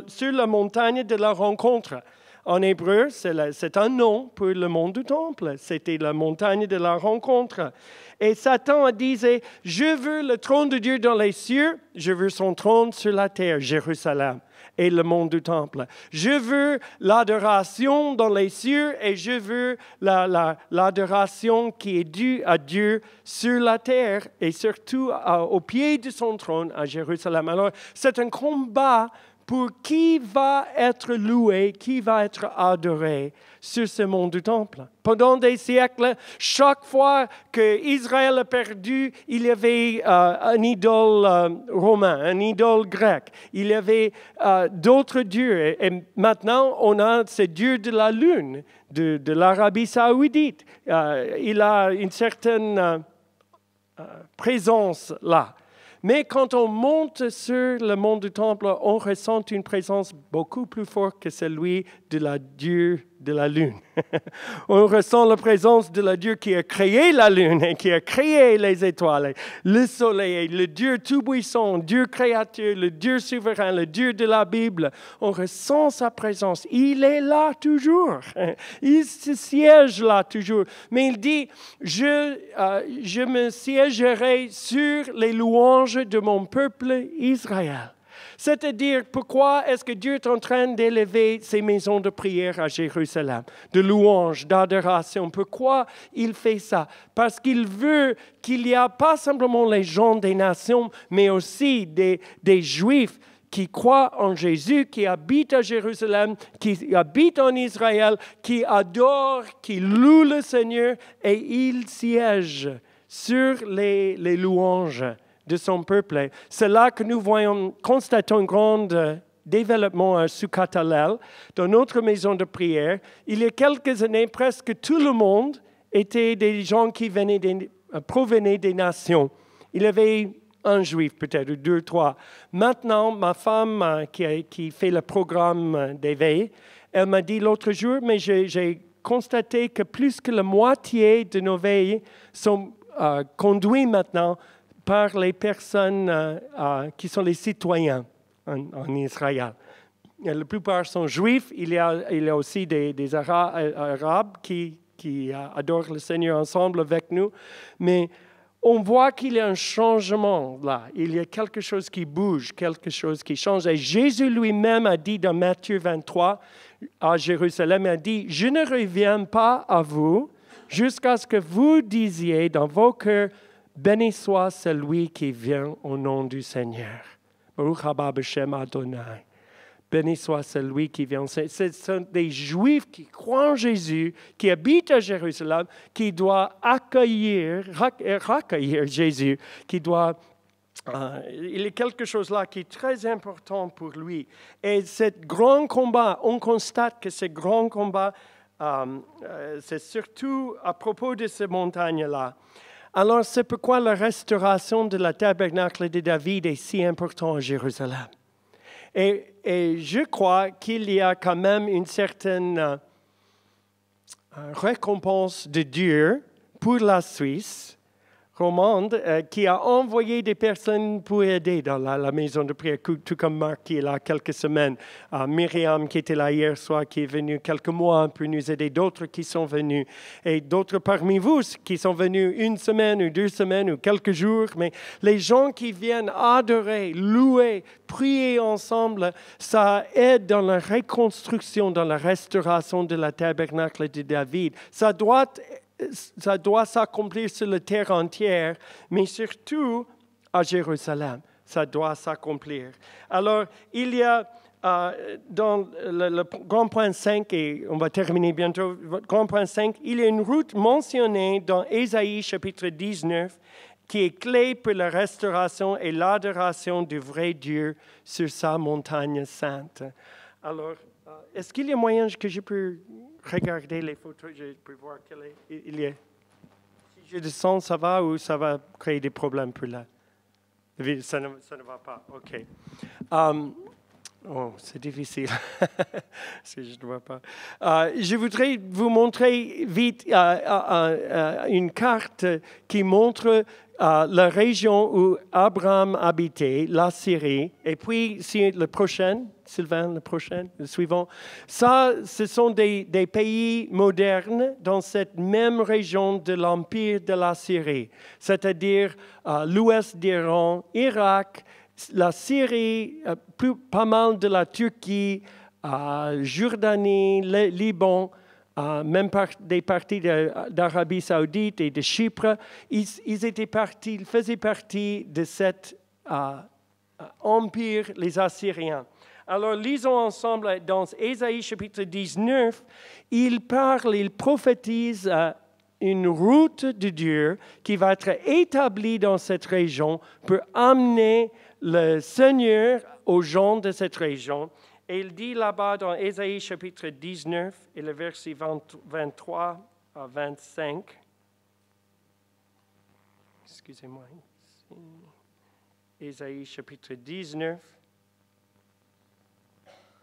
[SPEAKER 1] sur la montagne de la rencontre. En hébreu, c'est un nom pour le mont du Temple. C'était la montagne de la rencontre. Et Satan disait, je veux le trône de Dieu dans les cieux, je veux son trône sur la terre, Jérusalem et le mont du Temple. Je veux l'adoration dans les cieux et je veux l'adoration qui est due à Dieu sur la terre et surtout au pied de son trône à Jérusalem. Alors, c'est un combat pour qui va être loué, qui va être adoré sur ce mont du Temple. Pendant des siècles, chaque fois qu'Israël a perdu, il y avait un idole romain, un idole grec. Il y avait d'autres dieux. Et maintenant, on a ce dieu de la lune, de l'Arabie saoudite. Il a une certaine présence là. Mais quand on monte sur le mont du Temple, on ressent une présence beaucoup plus forte que celui de la Dieu de la lune. On ressent la présence de la Dieu qui a créé la lune et qui a créé les étoiles, le soleil, le Dieu tout-puissant, Dieu créateur, le Dieu souverain, le Dieu de la Bible. On ressent sa présence. Il est là toujours. Il se siège là toujours. Mais il dit, je me siégerai sur les louanges de mon peuple Israël. C'est-à-dire, pourquoi est-ce que Dieu est en train d'élever ses maisons de prière à Jérusalem, de louange, d'adoration? Pourquoi il fait ça? Parce qu'il veut qu'il n'y ait pas simplement les gens des nations, mais aussi des Juifs qui croient en Jésus, qui habitent à Jérusalem, qui habitent en Israël, qui adorent, qui louent le Seigneur, et il siège sur les louanges de son peuple. C'est là que nous constatons un grand développement à Sukkot Hallel, dans notre maison de prière. Il y a quelques années, presque tout le monde était des gens qui provenaient des nations. Il y avait un juif, peut-être, ou deux, trois. Maintenant, ma femme qui fait le programme d'éveil, elle m'a dit l'autre jour, mais j'ai constaté que plus que la moitié de nos veilles sont conduites maintenant par les personnes qui sont les citoyens en Israël. Et la plupart sont juifs. Il y a aussi des Arabes qui adorent le Seigneur ensemble avec nous. Mais on voit qu'il y a un changement là. Il y a quelque chose qui bouge, quelque chose qui change. Et Jésus lui-même a dit dans Matthieu 23, à Jérusalem, il a dit, « Je ne reviens pas à vous jusqu'à ce que vous disiez dans vos cœurs, béni soit celui qui vient au nom du Seigneur. » Baruch haba b'shem Adonai. Béni soit celui qui vient. Ce sont des Juifs qui croient en Jésus, qui habitent à Jérusalem, qui doivent accueillir Jésus, qui doivent... il y a quelque chose là qui est très important pour lui. Et ce grand combat, on constate que ce grand combat, c'est surtout à propos de ces montagnes-là. Alors, c'est pourquoi la restauration de la tabernacle de David est si importante à Jérusalem. Et je crois qu'il y a quand même une certaine récompense de Dieu pour la Suisse romande qui a envoyé des personnes pour aider dans la maison de prière, tout comme Marc qui est là quelques semaines, Myriam qui était là hier soir, qui est venue quelques mois pour nous aider, d'autres qui sont venus, et d'autres parmi vous qui sont venus une semaine ou 2 semaines ou quelques jours, mais les gens qui viennent adorer, louer, prier ensemble, ça aide dans la reconstruction, dans la restauration de la tabernacle de David. Ça doit s'accomplir sur la terre entière, mais surtout à Jérusalem. Ça doit s'accomplir. Alors, il y a dans le grand point 5, et on va terminer bientôt, grand point 5, il y a une route mentionnée dans Ésaïe chapitre 19 qui est clé pour la restauration et l'adoration du vrai Dieu sur sa montagne sainte. Alors, est-ce qu'il y a moyen que je peux regarder les photos, je peux voir il y a. Si je descends, ça va ou ça va créer des problèmes pour là? Ça ne va pas, OK. C'est difficile, parce que je ne vois pas. Je voudrais vous montrer vite une carte qui montre la région où Abraham habitait, la Syrie. Et puis, le prochain, Sylvain, le suivant. Ça, ce sont des pays modernes dans cette même région de l'Empire de la Syrie, c'est-à-dire l'ouest d'Iran, Irak, la Syrie, pas mal de la Turquie, Jordanie, le Liban, même des parties d'Arabie Saoudite et de Chypre, ils faisaient partie de cet empire, les Assyriens. Alors, lisons ensemble dans Ésaïe chapitre 19, il prophétise une route de Dieu qui va être établie dans cette région pour amener le Seigneur aux gens de cette région. Et il dit là-bas dans Ésaïe chapitre 19 et le verset 23 à 25. Excusez-moi. Ésaïe chapitre 19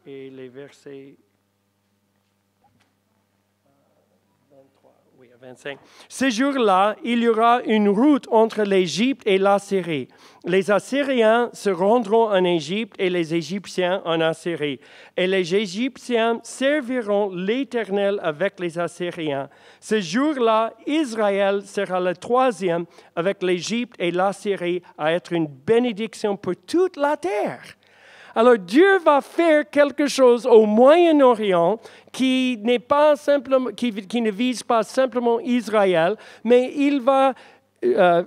[SPEAKER 1] et les versets 25. Ce jour-là, il y aura une route entre l'Égypte et la Syrie. Les Assyriens se rendront en Égypte et les Égyptiens en Assyrie. Et les Égyptiens serviront l'Éternel avec les Assyriens. Ce jour-là, Israël sera le 3e avec l'Égypte et l'Assyrie à être une bénédiction pour toute la terre. Alors Dieu va faire quelque chose au Moyen-Orient qui ne vise pas simplement Israël, mais il va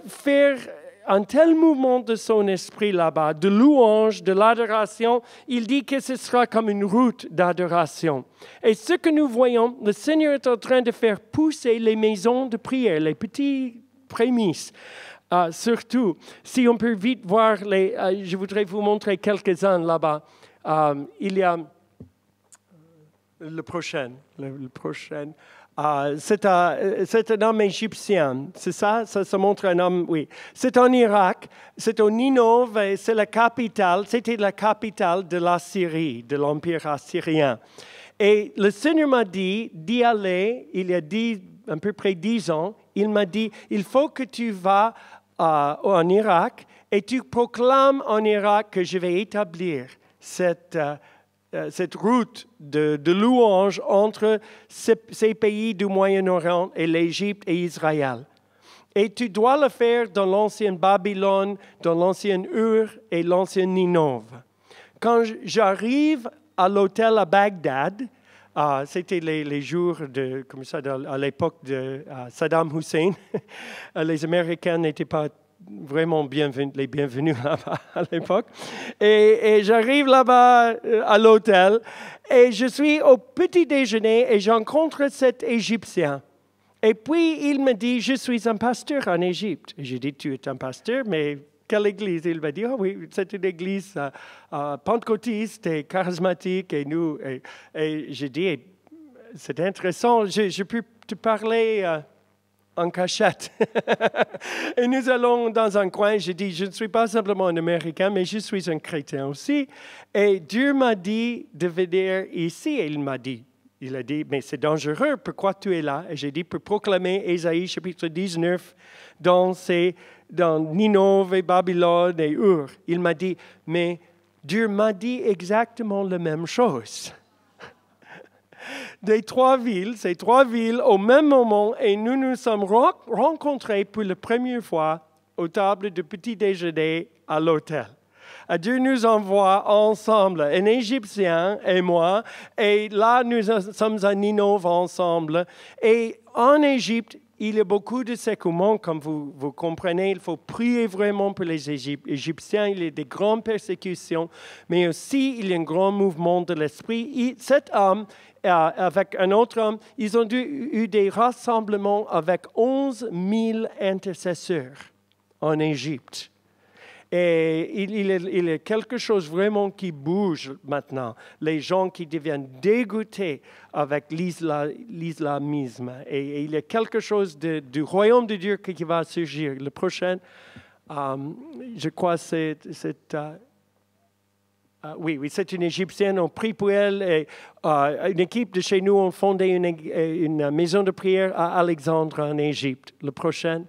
[SPEAKER 1] faire un tel mouvement de son esprit là-bas, de louange, de l'adoration. Il dit que ce sera comme une route d'adoration. Et ce que nous voyons, le Seigneur est en train de faire pousser les maisons de prière, les petits prémices. Surtout, si on peut vite voir, je voudrais vous montrer quelques-uns là-bas. Il y a le prochain. C'est un homme égyptien, c'est ça? Ça montre un homme, oui. C'est en Irak, c'est au Ninove, et c'est la capitale, c'était la capitale de la Syrie, de l'Empire assyrien. Et le Seigneur m'a dit d'y aller, il y a à peu près 10 ans, il m'a dit, il faut que tu vas en Irak et tu proclames en Irak que je vais établir cette route de louange entre ces pays du Moyen-Orient et l'Égypte et Israël. Et tu dois le faire dans l'ancienne Babylone, dans l'ancienne Ur et l'ancienne Ninove. Quand j'arrive à l'hôtel à Bagdad, c'était les jours à l'époque de Saddam Hussein. Les Américains n'étaient pas vraiment les bienvenus là-bas à l'époque. Et j'arrive là-bas à l'hôtel et je suis au petit déjeuner et j'rencontre cet Égyptien. Et puis il me dit, je suis un pasteur en Égypte. Et j'ai dit, tu es un pasteur, mais quelle église? Il m'a dit, oui, c'est une église pentecôtiste et charismatique. Et j'ai dit, c'est intéressant, je peux te parler en cachette. Et nous allons dans un coin, j'ai dit, je ne suis pas simplement un Américain, mais je suis un chrétien aussi. Et Dieu m'a dit de venir ici. Et il m'a dit, il a dit, mais c'est dangereux, pourquoi tu es là? Et j'ai dit, pour proclamer Ésaïe chapitre 19 dans Ninove et Babylone et Ur. Il m'a dit, mais Dieu m'a dit exactement la même chose. Ces trois villes au même moment, et nous nous sommes rencontrés pour la première fois aux tables de petit déjeuner à l'hôtel. Dieu nous envoie ensemble, un Égyptien et moi, et là nous sommes à Ninove ensemble. Et en Égypte, il y a beaucoup de sécoulements, comme vous comprenez. Il faut prier vraiment pour les Égyptiens. Il y a des grandes persécutions, mais aussi il y a un grand mouvement de l'esprit. Cet homme, avec un autre homme, ils ont eu des rassemblements avec 11 000 intercesseurs en Égypte. Et il y a quelque chose vraiment qui bouge maintenant. Les gens qui deviennent dégoûtés avec l'islamisme. Et il y a quelque chose du royaume de Dieu qui va surgir. Le prochain, je crois, c'est une Égyptienne. On prie pour elle. Et, une équipe de chez nous a fondé une maison de prière à Alexandre en Égypte. Le prochain.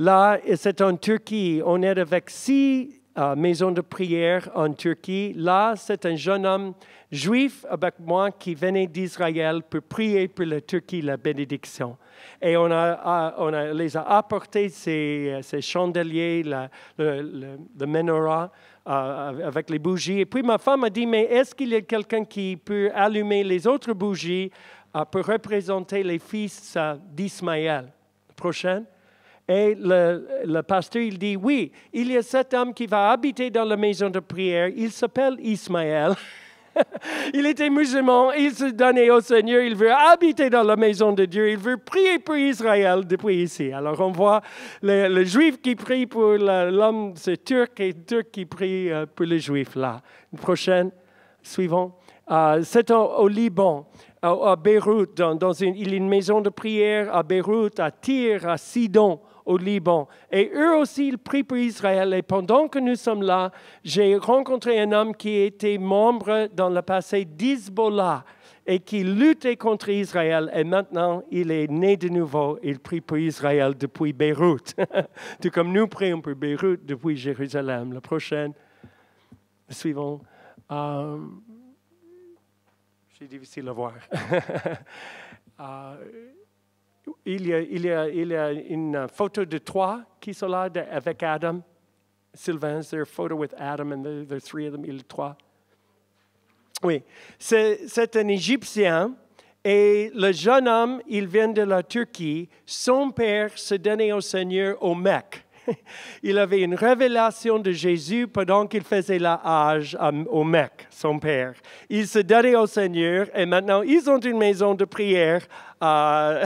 [SPEAKER 1] Là, c'est en Turquie. On est avec 6 maisons de prière en Turquie. Là, c'est un jeune homme juif avec moi qui venait d'Israël pour prier pour la Turquie, la bénédiction. Et on les a apporté ces chandeliers, le menorah, avec les bougies. Et puis ma femme a dit, mais est-ce qu'il y a quelqu'un qui peut allumer les autres bougies pour représenter les fils d'Ismaël? Prochaine. Et le pasteur, il dit, oui, il y a cet homme qui va habiter dans la maison de prière. Il s'appelle Ismaël. Il était musulman, il se donnait au Seigneur, il veut habiter dans la maison de Dieu, il veut prier pour Israël depuis ici. Alors on voit le juif qui prie pour l'homme, c'est turc, et le turc qui prie pour le juif là. Prochaine, suivant. C'est au Liban. À Beyrouth, il y a une maison de prière à Beyrouth, à Tyr, à Sidon, au Liban. Et eux aussi, ils prient pour Israël. Et pendant que nous sommes là, j'ai rencontré un homme qui était membre dans le passé d'Hezbollah et qui luttait contre Israël. Et maintenant, il est né de nouveau. Il prie pour Israël depuis Beyrouth. Tout comme nous prions pour Beyrouth depuis Jérusalem. La prochaine, le suivant. C'est difficile à voir. Il y a une photo de 3 qui sont là avec Adam. Sylvain, there's a photo with Adam and there's 3 of them. Il y a 3. Oui, c'est un Égyptien et le jeune homme, il vient de la Turquie. Son père se donnait au Seigneur au Mecque. Il avait une révélation de Jésus pendant qu'il faisait l'âge au Mecque, son père. Il se donnait au Seigneur et maintenant ils ont une maison de prière à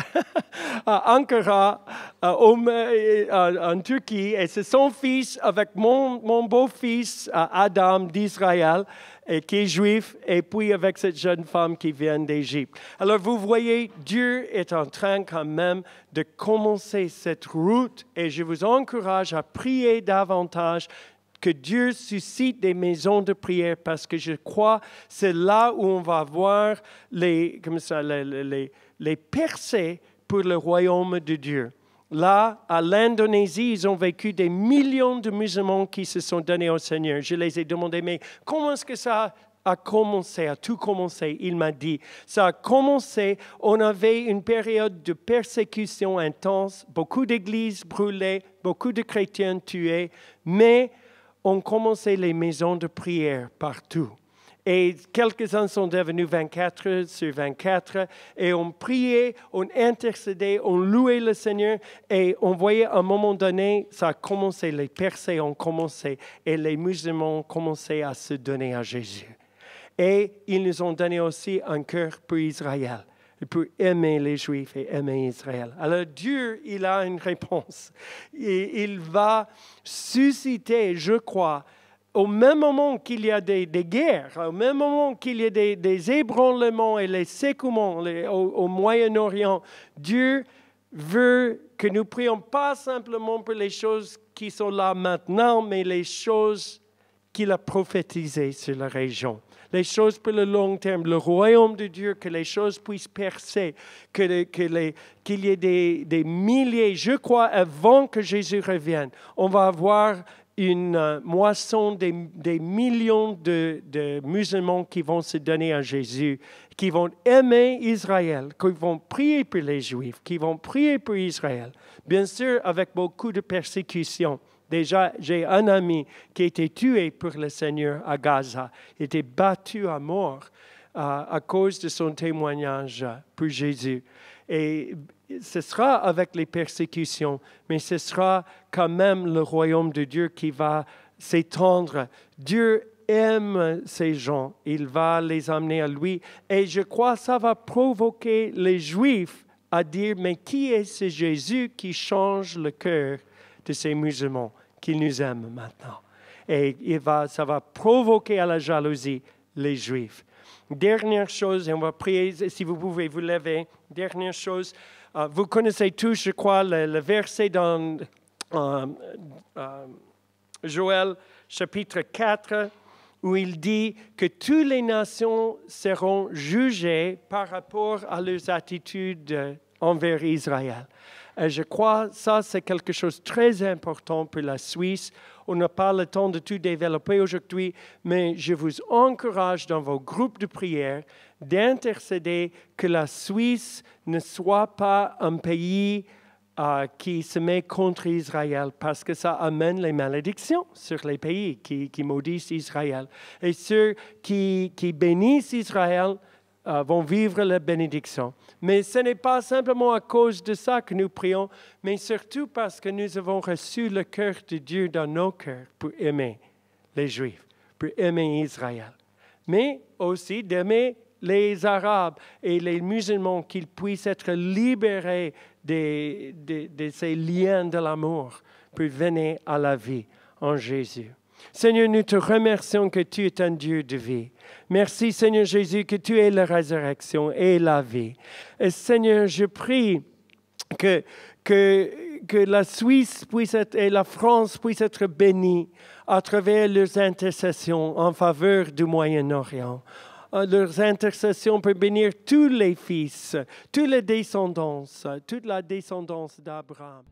[SPEAKER 1] Ankara, en Turquie. Et c'est son fils avec mon beau-fils Adam d'Israël, qui est juif, et puis avec cette jeune femme qui vient d'Égypte. Alors vous voyez, Dieu est en train quand même de commencer cette route et je vous encourage à prier davantage que Dieu suscite des maisons de prière parce que je crois que c'est là où on va voir les percées pour le royaume de Dieu. Là, à l'Indonésie, ils ont vécu des millions de musulmans qui se sont donnés au Seigneur. Je les ai demandé, mais comment est-ce que ça a commencé, a tout commencé? Il m'a dit, ça a commencé, on avait une période de persécution intense, beaucoup d'églises brûlées, beaucoup de chrétiens tués, mais on commençait les maisons de prière partout. Et quelques-uns sont devenus 24 sur 24. Et on priait, on intercédait, on louait le Seigneur. Et on voyait à un moment donné, ça a commencé, les percées ont commencé. Et les musulmans ont commencé à se donner à Jésus. Et ils nous ont donné aussi un cœur pour Israël, pour aimer les Juifs et aimer Israël. Alors Dieu, il a une réponse. Et il va susciter, je crois, au même moment qu'il y a des guerres, au même moment qu'il y a des ébranlements et les sécoulements au Moyen-Orient, Dieu veut que nous prions pas simplement pour les choses qui sont là maintenant, mais les choses qu'il a prophétisées sur la région. Les choses pour le long terme, le royaume de Dieu, que les choses puissent percer, qu'il y ait des milliers, je crois, avant que Jésus revienne, on va avoir une moisson des millions de musulmans qui vont se donner à Jésus, qui vont aimer Israël, qui vont prier pour les Juifs, qui vont prier pour Israël. Bien sûr, avec beaucoup de persécutions. Déjà, j'ai un ami qui a été tué pour le Seigneur à Gaza. Il a été battu à mort à cause de son témoignage pour Jésus. Et ce sera avec les persécutions, mais ce sera quand même le royaume de Dieu qui va s'étendre. Dieu aime ces gens, il va les amener à lui. Et je crois que ça va provoquer les Juifs à dire, mais qui est ce Jésus qui change le cœur de ces musulmans, qui nous aiment maintenant? Et ça va provoquer à la jalousie les Juifs. Dernière chose, et on va prier, si vous pouvez vous lever. Dernière chose, vous connaissez tous, je crois, le verset dans Joël chapitre 4, où il dit que toutes les nations seront jugées par rapport à leurs attitudes envers Israël. Et je crois que ça, c'est quelque chose de très important pour la Suisse. On n'a pas le temps de tout développer aujourd'hui, mais je vous encourage dans vos groupes de prière d'intercéder que la Suisse ne soit pas un pays qui se met contre Israël, parce que ça amène les malédictions sur les pays qui maudissent Israël. Et ceux qui bénissent Israël vont vivre la bénédiction. Mais ce n'est pas simplement à cause de ça que nous prions, mais surtout parce que nous avons reçu le cœur de Dieu dans nos cœurs pour aimer les Juifs, pour aimer Israël. Mais aussi d'aimer les Arabes et les musulmans, qu'ils puissent être libérés de ces liens de l'amour pour venir à la vie en Jésus. Seigneur, nous te remercions que tu es un Dieu de vie. Merci, Seigneur Jésus, que tu es la résurrection et la vie. Et Seigneur, je prie que la Suisse puisse être, et la France puissent être bénies à travers leurs intercessions en faveur du Moyen-Orient. Leurs intercessions pour bénir tous les fils, toutes les descendances, toute la descendance d'Abraham.